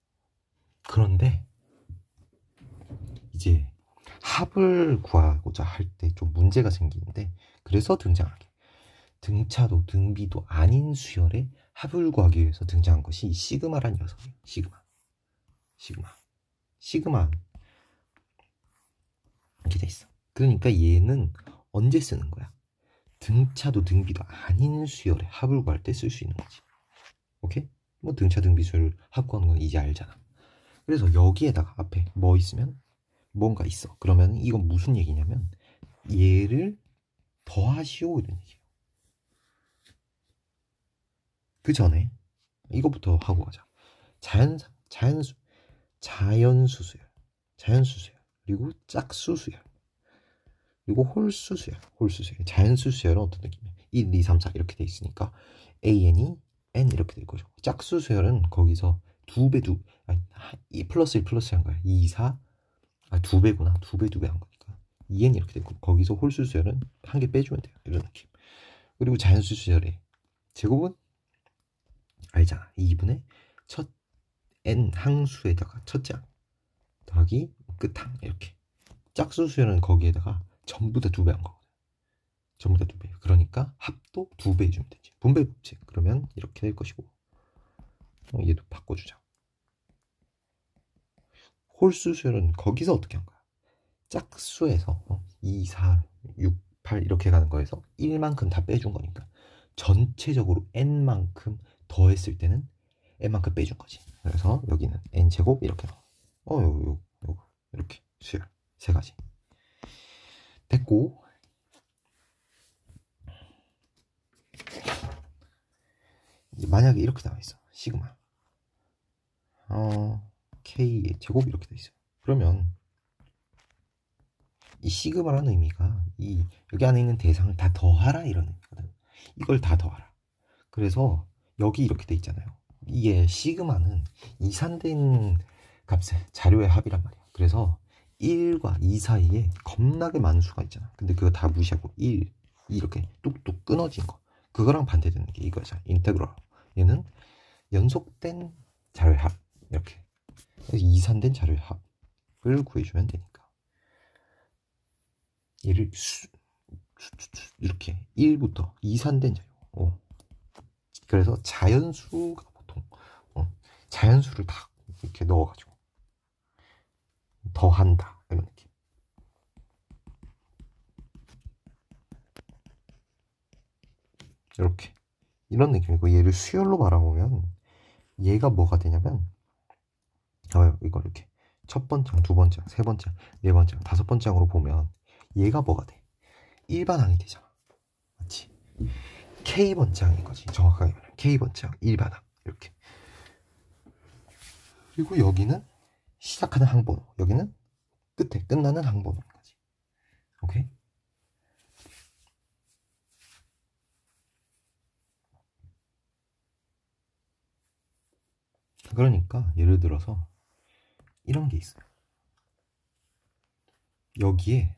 그런데 합을 구하고자 할 때 좀 문제가 생기는데, 그래서 등장하게 등차도 등비도 아닌 수열의 합을 구하기 위해서 등장한 것이 시그마란 녀석이에요. 시그마 이렇게 돼 있어. 그러니까 얘는 언제 쓰는 거야? 등차도 등비도 아닌 수열의 합을 구할 때 쓸 수 있는 거지. 오케이? 뭐 등차 등비 수열 합 구하는 건 이제 알잖아. 그래서 여기에다가 앞에 뭐 있으면 뭔가 있어. 그러면 이건 무슨 얘기냐면 얘를 더하시오 이런 얘기예요. 그 전에 이거부터 하고 가자. 자연수 수열, 그리고 짝수 수열, 그리고 홀수 수열. 자연수 수열은 어떤 느낌이야? 1, 2, 3, 4 이렇게 돼 있으니까 AN이 N 이렇게 될 거죠. 짝수 수열은 거기서 플러스 1 플러스 한 거야. 2, 4, 2배구나. 2배 한 거니까 2N 이렇게 되고, 거기서 홀수 수열은 한 개 빼주면 돼요. 이런 느낌. 그리고 자연수 수열의 제곱은 알잖아. 2분의 첫 n 항수에다가 첫째 항 더하기 끝항 이렇게. 짝수 수열은 거기에다가 전부 다 2배 한 거거든. 전부 다 2배. 그러니까 합도 2배 해주면 되지. 분배 법칙. 그러면 이렇게 될 것이고, 얘도 바꿔주자. 홀수 수열은 거기서 어떻게 한 거야? 짝수에서 2, 4, 6, 8 이렇게 가는 거에서 1만큼 다 빼준 거니까 전체적으로 n만큼 더했을 때는 n만큼 빼준 거지. 그래서 여기는 n제곱 이렇게 나와. 요거 이렇게 수열 세 가지 됐고, 이제 만약에 이렇게 나와 있어. 시그마 K의 제곱 이렇게 돼 있어요. 그러면 이 시그마라는 의미가 여기 안에 있는 대상을 다 더하라 이런 의미거든. 이걸 다 더하라. 그래서 여기 이렇게 돼 있잖아요. 이게 시그마는 이산된 값의 자료의 합이란 말이야. 그래서 1과 2 사이에 겁나게 많은 수가 있잖아. 근데 그거 다 무시하고 1, 2 이렇게 뚝뚝 끊어진 거, 그거랑 반대되는 게 이거잖아. 인테그럴. 얘는 연속된 자료의 합 이렇게. 그래서 이산된 자료의 합을 구해주면 되니까 얘를 이렇게 1부터 이산된 자료. 그래서 자연수가 보통 자연수를 다 이렇게 넣어가지고 더한다 이런 느낌. 이렇게 이런 느낌이고, 얘를 수열로 바라보면 얘가 뭐가 되냐면 이걸 이렇게 첫 번째 항, 두 번째 항, 세 번째 항, 네 번째 항, 다섯 번째 항으로 보면 얘가 뭐가 돼? 일반항이 되잖아. 맞지? K번째 항인 거지. 정확하게 말하면 K번째 항, 일반항 이렇게. 그리고 여기는 시작하는 항번호, 여기는 끝에 끝나는 항번호인 거지. 오케이? 그러니까 예를 들어서 이런 게 있어요. 여기에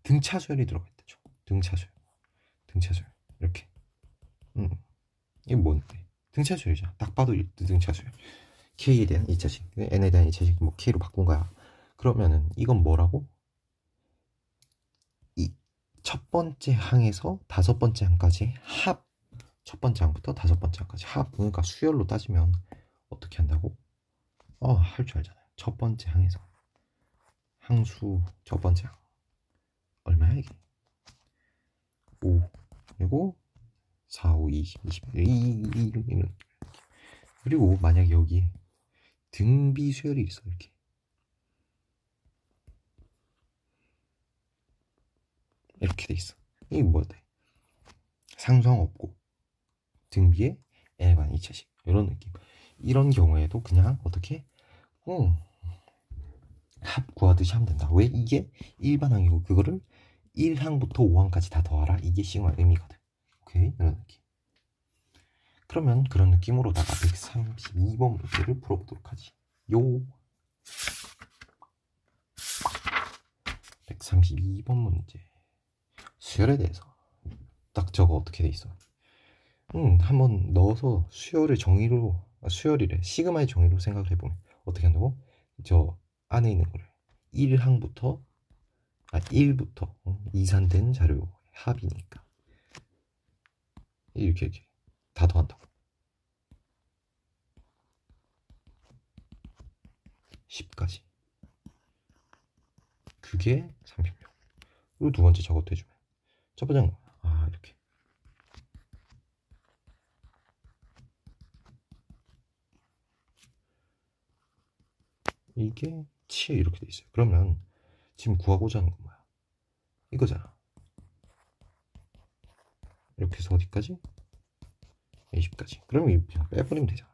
등차수열이 들어가 있죠. 등차수열 이렇게. 이게 뭔데? 등차수열이잖아. 딱 봐도 등차수열. K에 대한 2차식, N에 대한 2차식, 뭐 K로 바꾼 거야. 그러면은 이건 뭐라고? 이 첫 번째 항에서 다섯 번째 항까지 합. 첫 번째 항부터 다섯 번째 항까지 합. 그러니까 수열로 따지면 어떻게 한다고? 할 줄 알잖아요. 첫 번째 항에서 항수 첫 번째 항 얼마야 이게? 5 그리고 4, 5, 20, 21 그리고 만약에 여기에 등비 수열이 있어. 이렇게 돼 있어. 이게 뭐야 돼? 상수항 없고 등비에 N반 2차식 이런 느낌. 이런 경우에도 그냥 어떻게 합 구하듯이 하면 된다. 왜? 이게 일반항이고 그거를 1항부터 5항까지 다 더하라. 이게 시그마 의미거든. 오케이? 이런 느낌. 그러면 그런 느낌으로다가 132번 문제를 풀어보도록 하지. 132번 문제. 수열에 대해서 딱 저거 어떻게 돼 있어? 한번 넣어서 수열의 정의로, 수열이래. 시그마의 정의로 생각을 해보면 어떻게 한다고? 저 안에 있는 거를 1항부터 1부터 이산된 자료 합이니까 이렇게 다 더한다고. 10까지. 그게 36. 그리고 두 번째 저것도 해주면 첫 번째는 이렇게 이게 7 이렇게 돼 있어요. 그러면 지금 구하고자 하는 건 뭐야? 이거잖아. 이렇게 해서 어디까지? 20까지. 그러면 이거 그냥 빼버리면 되잖아.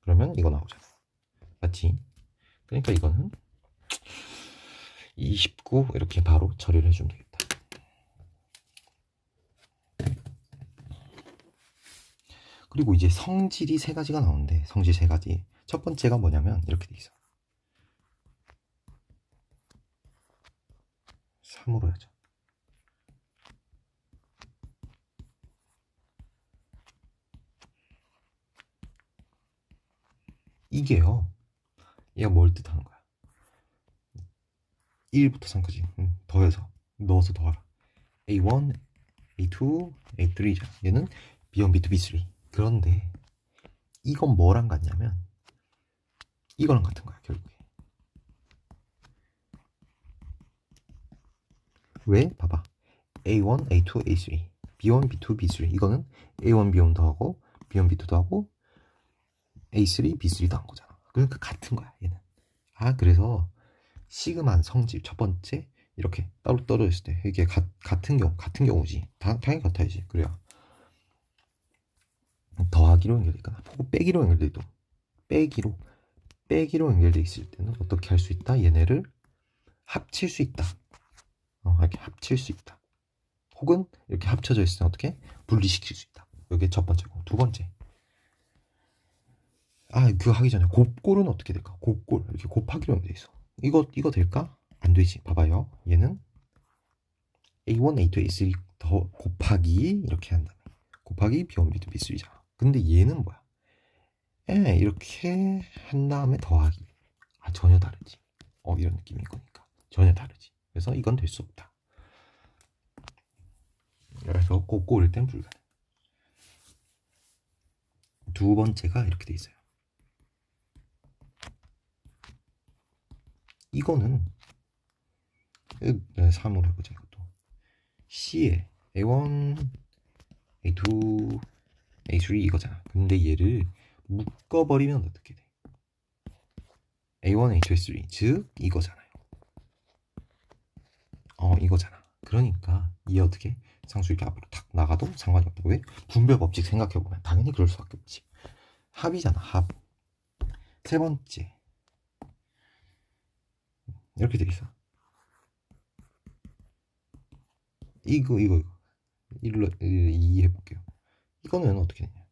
그러면 이거 나오잖아. 맞지? 그러니까 이거는 29 이렇게 바로 처리를 해주면 되겠다. 그리고 이제 성질이 세 가지가 나오는데 성질 세 가지. 첫 번째가 뭐냐면 이렇게 돼 있어. 3으로 하자. 이게요. 얘가 뭘 뜻하는 거야? 1부터 3까지 더해서 넣어서 더하라. A1, A2, A3잖아. 얘는 B1, B2, B3. 그런데 이건 뭐랑 같냐면 이거랑 같은 거야 결국에. 왜? 봐봐. A1, A2, A3, B1, B2, B3. 이거는 A1, B1 더하고 B1, B2 더하고 A3, B3 더한 거잖아. 그러니까 같은 거야 얘는. 그래서 시그만 성질 첫 번째 이렇게 따로 떨어졌을 때 이게 같은 경우지. 당연히 같아야지. 그래야 더하기로 연결돼 있거나 혹은 빼기로 연결돼 있고 빼기로 연결돼 있을 때는 어떻게 할 수 있다? 얘네를 합칠 수 있다. 이렇게 합칠 수 있다. 혹은 이렇게 합쳐져 있을 때 어떻게 분리시킬 수 있다. 이게 첫 번째고. 두 번째, 그거 하기 전에 곱골은 어떻게 될까? 곱골 이렇게 곱하기로 연결돼 있어. 이거 될까? 안 되지. 봐봐요. 얘는 A1, A2, A3 더 곱하기 이렇게 한 다음에 곱하기 B1, B2, B3잖아. 근데 얘는 뭐야? 이렇게 한 다음에 더하기. 전혀 다르지. 이런 느낌인 거니까 전혀 다르지. 그래서 이건 될 수 없다. 그래서 곱골일 땐 불가능. 두 번째가 이렇게 돼 있어요. 이거는 3으로 해보자. 이것도 C에 A1, A2, A3 이거잖아. 근데 얘를 묶어버리면 어떻게 돼? A1, A2, A3 즉 이거잖아요. 이거잖아. 그러니까 얘 어떻게 상수 이렇게 앞으로 탁 나가도 상관이 없다고. 왜? 분배 법칙 생각해보면 당연히 그럴 수밖에 없지. 합이잖아. 합. 세 번째 이렇게 돼 있어. 이거 일로 이해해볼게요. 이거는 어떻게 되냐?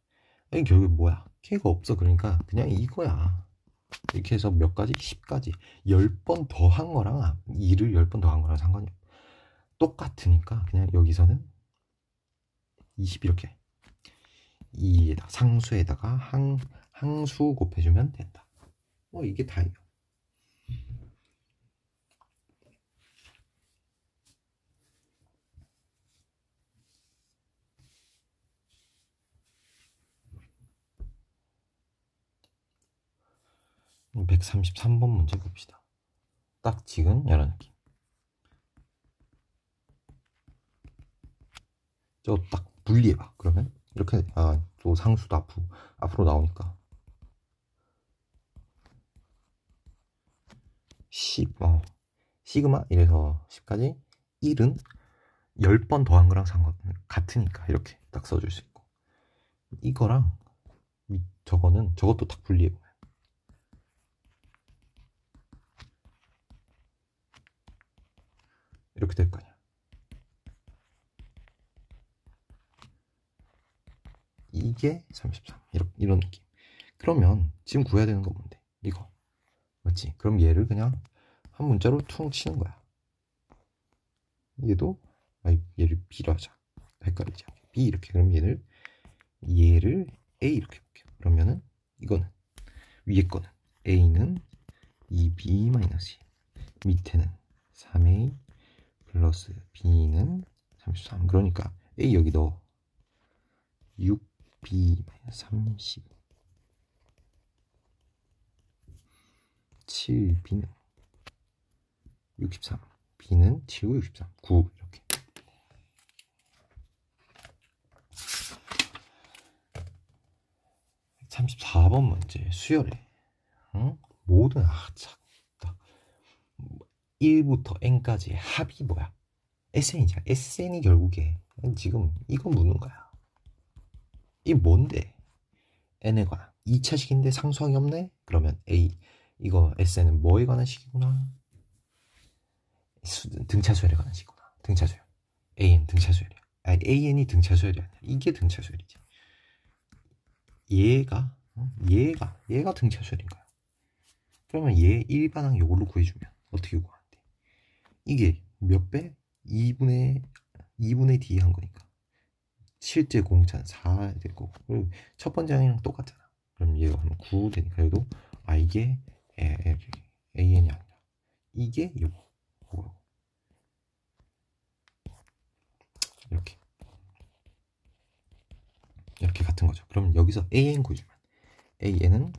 이게 결국에 뭐야? K가 없어. 그러니까 그냥 이거야. 이렇게 해서 몇 가지? 10가지 10번 더한 거랑 2를 10번 더한 거랑 상관이 없어. 똑같으니까 그냥 여기서는 20 이렇게 2에다 상수에다가 항수 곱해주면 된다. 이게 다예요. 음, 133번 문제 봅시다. 딱 지금 이런 느낌. 저 딱 분리해봐. 그러면 이렇게 또 상수도 앞으로 나오니까 10 시그마 이래서 10까지 1은 10번 더한 거랑 같으니까 이렇게 딱 써줄 수 있고, 이거랑 저것도 딱 분리해보면 이렇게 될 거 아니야. 이게 33 이런 느낌. 그러면 지금 구해야 되는 거 뭔데? 이거 맞지? 그럼 얘를 그냥 한 문자로 퉁 치는 거야. 얘도 얘를 B로 하자. 헷갈리지 않게 B 이렇게. 그럼 얘를 A 이렇게 볼게요. 그러면은 이거는 위에 거는 A는 2B-2 밑에는 3a 플러스 b는 33. 그러니까 a 여기 넣어. 6b 30. 7b는 63. b는 7, 9, 63. 9 이렇게. (34번) 문제 수열해. 응? 모든 참 1부터 n까지의 합이 뭐야? SN이잖아. SN이 결국에 지금 이거 묻는 거야. 이 뭔데? n에 관한 2차식인데 상수항이 없네? 그러면 A 이거 SN은 뭐에 관한 식이구나? 등차수열에 관한 식이구나. 등차수열. AN 등차수열이야. 아니 AN이 등차수열이 아니야. 이게 등차수열이지. 얘가 등차수열인 거야. 그러면 얘 일반항 요걸로 구해주면 어떻게 구하는데? 이게 몇 배? 2분의 D 한 거니까 실제 공차는 4 될 거고, 그리고 첫 번째 항이랑 똑같잖아. 그럼 얘가 하면 9 되니까 얘도 이게 AN이 아니라 이게 요거 이렇게 같은 거죠. 그럼 여기서 AN 구해주면 AN은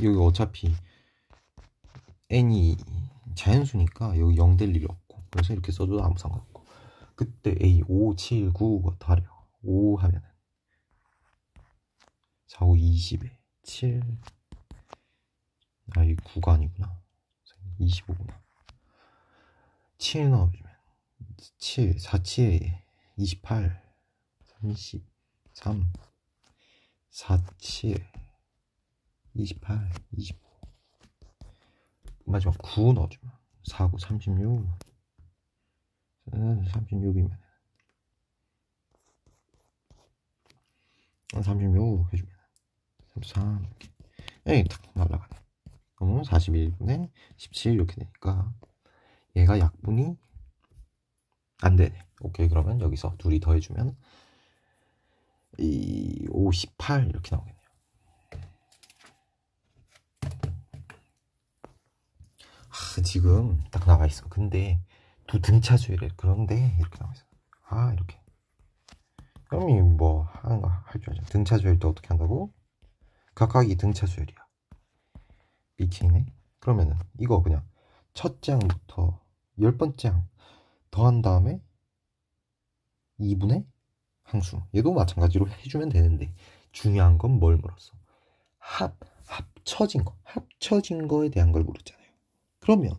여기 어차피 n이 자연수니까 여기 0 될 일이 없고, 그래서 이렇게 써도 아무 상관없고, 그때 A 5, 7, 9가 더하려. 5 하면은 4, 5, 20에 7, 이 9가 아니구나. 25구나. 7 넣어주면 7, 4, 7에 28, 33, 4, 7, 28, 25. 마지막 9 넣어주면 4, 9, 36. 36이면 36 해주면 33 이렇게. 에이 탁 날라가네. 그러면 41분의 17 이렇게 되니까 얘가 약분이 안 되네. 오케이, 그러면 여기서 둘이 더해주면 58 이렇게 나오겠네요. 지금 딱 나와 있어. 근데 두 등차수열이래. 그런데 이렇게 나와 있어. 이렇게. 그럼 이 뭐 하는 거 할 줄 알죠. 등차수열도 어떻게 한다고? 각각이 등차수열이야. BK네. 그러면은 이거 그냥 첫 장부터 10번째 항 더한 다음에 2분의 항수. 얘도 마찬가지로 해주면 되는데 중요한 건 뭘 물었어? 합쳐진 거에 대한 걸 물었잖아요. 그러면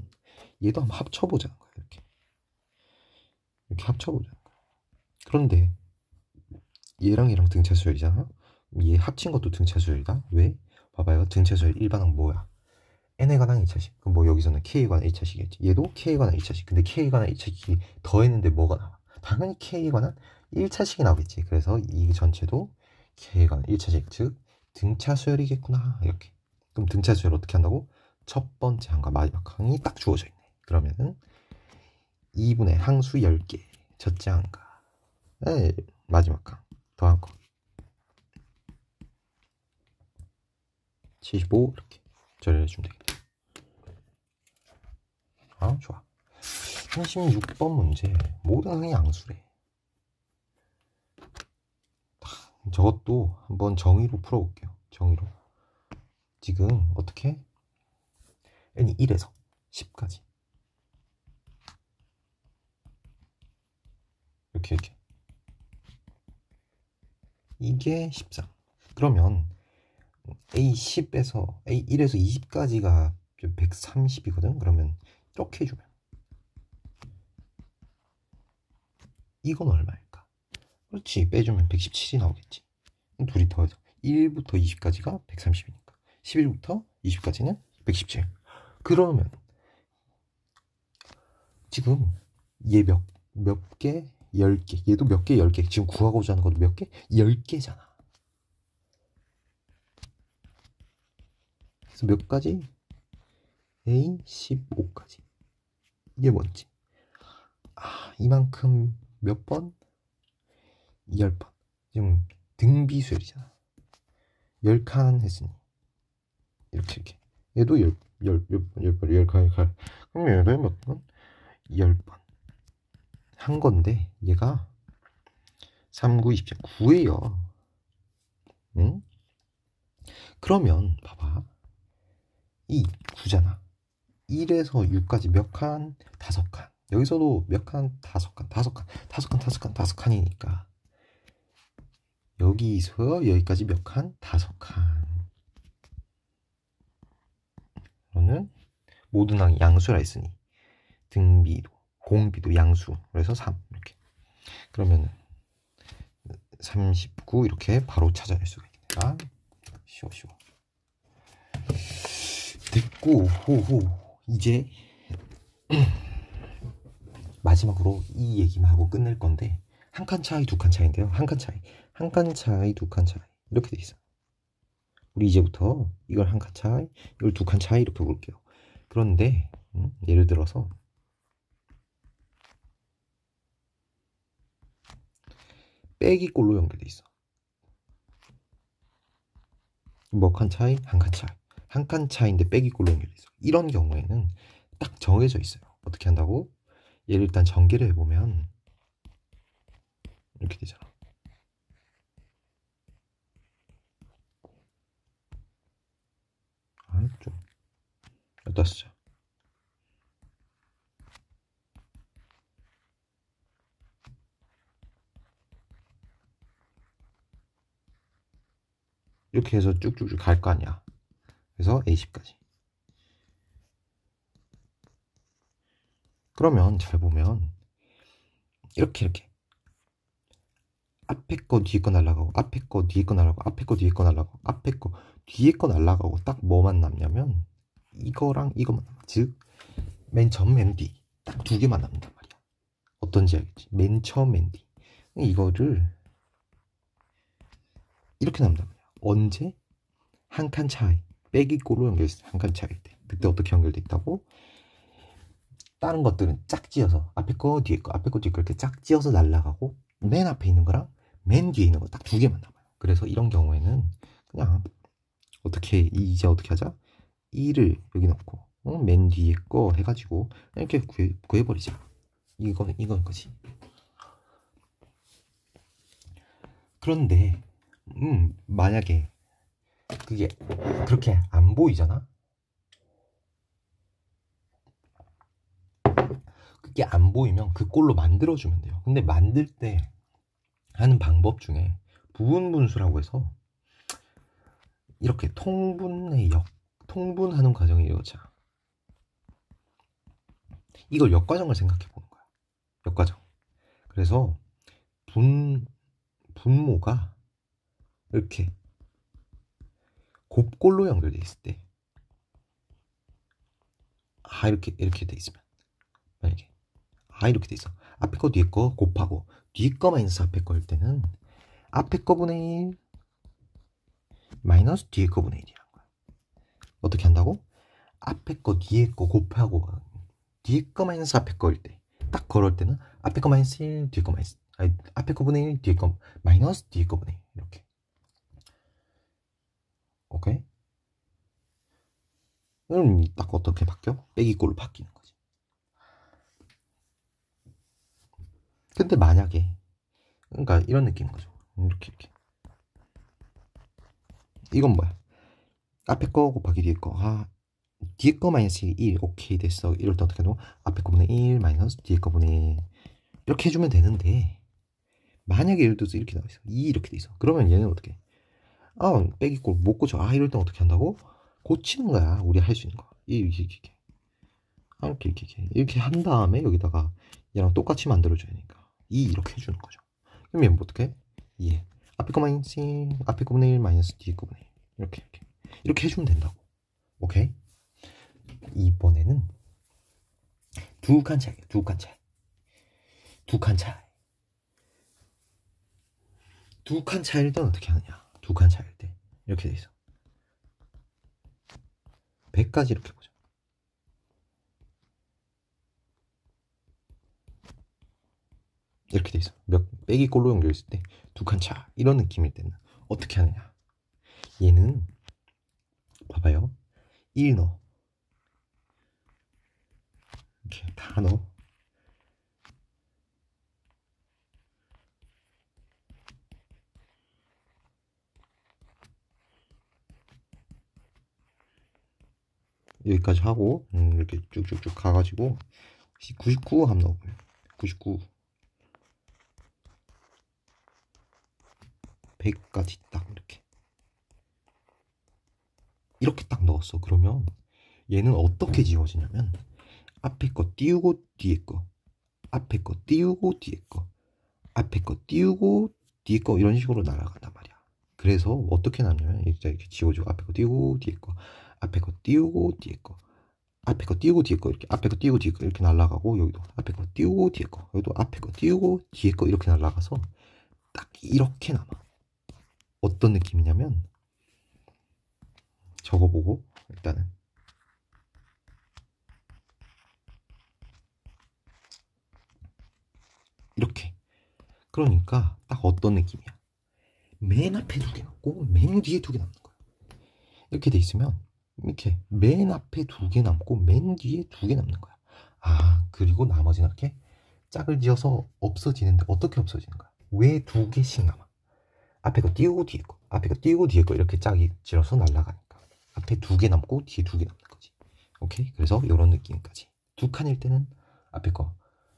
얘도 한번 합쳐보자는 거야. 이렇게 합쳐보자는 거야. 그런데 얘랑 얘랑 등차수열이잖아. 얘 합친 것도 등차수열이다. 왜? 봐봐요. 등차수열 일반항 뭐야? n에 관한 2차식. 그럼 뭐 여기서는 k에 관한 1차식이겠지. 얘도 k에 관한 2차식. 근데 k에 관한 2차식이 더했는데 뭐가 나와? 당연히 k에 관한 1차식이 나오겠지. 그래서 이 전체도 k에 관한 1차식, 즉 등차수열이겠구나. 이렇게. 그럼 등차수열 어떻게 한다고? 첫 번째 항과 마지막 항이 딱 주어져 있네. 그러면은 2분의 항수 10개 첫째 항과 마지막 항 더한 거 75 이렇게 처리해주면 되겠네. 좋아. 36번 문제. 모든 항이 양수래. 저것도 한번 정의로 풀어볼게요. 정의로. 지금 어떻게? n이 1에서 10까지 이렇게 이게 13. 그러면 A10에서 A1에서 20까지가 130이거든. 그러면 이렇게 해주면 이건 얼마일까? 그렇지, 빼주면 117이 나오겠지. 둘이 더해서 1부터 20까지가 130이니까 11부터 20까지는 117. 그러면 지금 얘 몇 개? 10개. 얘도 몇 개? 10개. 지금 구하고자 하는 것도 몇 개? 10개잖아. 그래서 몇 가지? A15까지. 이게 뭔지. 이만큼 몇 번? 10번. 지금 등비수열이잖아. 10칸 했으니 이렇게 얘도 몇 번, 그럼 얘를 몇 번? 10번 한 건데, 얘가 3, 9, 27, 9예요. 응? 그러면, 봐봐. 이 9잖아. 1에서 6까지 몇 칸? 5칸. 여기서도 몇 칸? 5칸, 5칸, 5칸, 5칸, 5칸이니까. 여기서 여기까지 몇 칸? 5칸. 저는 모든 항이 양수라 했으니 등비도 공비도 양수, 그래서 3 이렇게. 그러면은 39 이렇게 바로 찾아낼 수가 있겠다. 쉬워. 됐고, 호호. 이제 마지막으로 이 얘기만 하고 끝낼 건데, 한 칸 차이, 두 칸 차이인데요. 한 칸 차이, 두 칸 차이 이렇게 돼 있어. 우리 이제부터 이걸 한 칸 차이, 이걸 두 칸 차이 이렇게 볼게요. 그런데 예를 들어서 빼기꼴로 연결돼 있어. 뭐 칸 차이? 한 칸 차이. 한 칸 차이인데 빼기꼴로 연결돼 있어. 이런 경우에는 딱 정해져 있어요. 어떻게 한다고? 얘를 일단 전개를 해보면 이렇게 되잖아. 좀 여기다 쓰자. 이렇게 해서 쭉쭉쭉 갈 거 아니야. 그래서 A10까지. 그러면 잘 보면 이렇게 앞에 거 뒤에 거 날라가고, 앞에 거 뒤에 거 날라가고, 앞에 거 뒤에 거 날라가고, 앞에 거 뒤에 거 날라가고, 딱 뭐만 남냐면 이거랑 이거만 남아. 즉 맨 처음 맨 뒤 딱 두 개만 남는단 말이야. 어떤지 알겠지? 맨 처음 맨 뒤. 이거를 이렇게 남는단 말이야. 언제? 한 칸 차이, 빼기꼴로 연결했을 때, 한 칸 차이일 때. 그때 어떻게 연결돼 있다고? 다른 것들은 짝지어서 앞에 거 뒤에 거, 앞에 거 뒤에 거 이렇게 짝지어서 날라가고, 맨 앞에 있는 거랑 맨 뒤에 있는 거 딱 두 개만 남아요. 그래서 이런 경우에는 그냥 이제 어떻게 하자? 2를 여기 넣고 맨 뒤에 거 해가지고 이렇게 구해버리자. 이건 거지. 그런데 만약에 그게 그렇게 안 보이잖아? 그게 안 보이면 그 꼴로 만들어주면 돼요. 근데 만들 때 하는 방법 중에 부분 분수라고 해서 이렇게 통분하는 과정이 이거잖아. 이걸 역과정을 생각해 보는 거야. 역과정. 그래서 분모가 이렇게 곱꼴로 연결돼 있을 때, 이렇게 돼 있으면, 만약에 이렇게 돼 있어. 앞에 거 뒤에 거 곱하고 뒤에 거 마이너스 앞에 거일 때는 앞에 거분의 1 마이너스 뒤에 거분의 1이라는 거야. 어떻게 한다고? 앞에 거 뒤에 거 곱하고 뒤에 거 마이너스 앞에 거일 때, 딱 걸을 때는 앞에 거 마이너스 1 뒤에 거 마이너스, 앞에 거분의 1 뒤에 거 마이너스 뒤에 거분의 1 이렇게. 오케이? 그럼 딱 어떻게 바뀌어? 빼기꼴로 바뀌는 거지. 근데 만약에, 그러니까 이런 느낌인 거죠. 이렇게. 이건 뭐야? 앞에 거 곱하기 뒤에 거. 뒤에 거 마이너스 1. 오케이, 됐어. 이럴 때 어떻게 하노? 앞에 거분의 1 마이너스 뒤에 거분의 1. 이렇게 해주면 되는데, 만약에 예를 들어서 이렇게 나와있어. 2 이렇게 돼 있어. 그러면 얘는 어떻게 해? 빼기꼴 못 고쳐. 이럴 땐 어떻게 한다고? 고치는 거야. 우리 할 수 있는 거. 이렇게. 이렇게 한 다음에 여기다가 얘랑 똑같이 만들어줘야 되니까 이렇게 해주는 거죠. 그럼 얘는 어떻게? 예. 앞에 거 마이너스 1, 앞에 거분의 1 마이너스 뒤에 거분의 1. 이렇게 해주면 된다고. 오케이? 이번에는 두 칸 차이야. 두 칸 차이. 두 칸 차이일 때는 어떻게 하느냐? 두 칸 차이일 때 이렇게 돼 있어. 100까지 이렇게 보자. 이렇게 돼 있어. 빼기꼴로 연결했을 때 두 칸 차, 이런 느낌일 때는 어떻게 하느냐? 얘는 봐봐요. 1 넣어. 이렇게 다 넣어. 여기까지 하고 이렇게 쭉쭉쭉 가가지고 99 한번 넣어볼게요. 99 100까지 딱 이렇게 딱 넣었어. 그러면 얘는 어떻게 지워지냐면 앞에 거 띄우고 뒤에 거, 앞에 거 띄우고 뒤에 거, 앞에 거 띄우고 뒤에 거 이런 식으로 날아간단 말이야. 그래서 어떻게 나냐면 이렇게 지워지고 앞에 거 띄우고 뒤에 거, 앞에 거 띄우고 뒤에 거, 앞에 거 띄우고 뒤에 거 이렇게 앞에 거 띄우고 뒤에 거 이렇게 날아가고 여기도 앞에 거 띄우고 뒤에 거 여기도 앞에 거 띄우고 뒤에 거 이렇게 날아가서 딱 이렇게 남아. 어떤 느낌이냐면 저거 보고 일단은 이렇게. 그러니까 딱 어떤 느낌이야. 맨 앞에 두 개 남고 맨 뒤에 두 개 남는 거야. 이렇게 돼 있으면 이렇게 맨 앞에 두 개 남고 맨 뒤에 두 개 남는 거야. 아, 그리고 나머지는 이렇게 짝을 지어서 없어지는데 어떻게 없어지는 거야? 왜 두 개씩 남아? 앞에 거 띄우고 뒤에 거, 앞에 거 띄우고 뒤에 거 이렇게 짝이 지어서 날아가니까 앞에 두 개 남고 뒤에 두 개 남는 거지. 오케이? 그래서 이런 느낌까지. 두 칸일 때는 앞에 거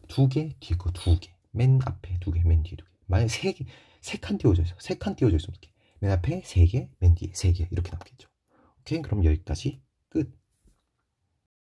두 개, 뒤에 거 두 개, 맨 앞에 두 개, 맨 뒤에 두 개. 만약 세 개, 세 칸 띄워져 있어. 세 칸 띄워져 있으면 이렇게 맨 앞에 세 개, 맨 뒤에 세 개 이렇게 남겠죠. 오케이? 그럼 여기까지 끝.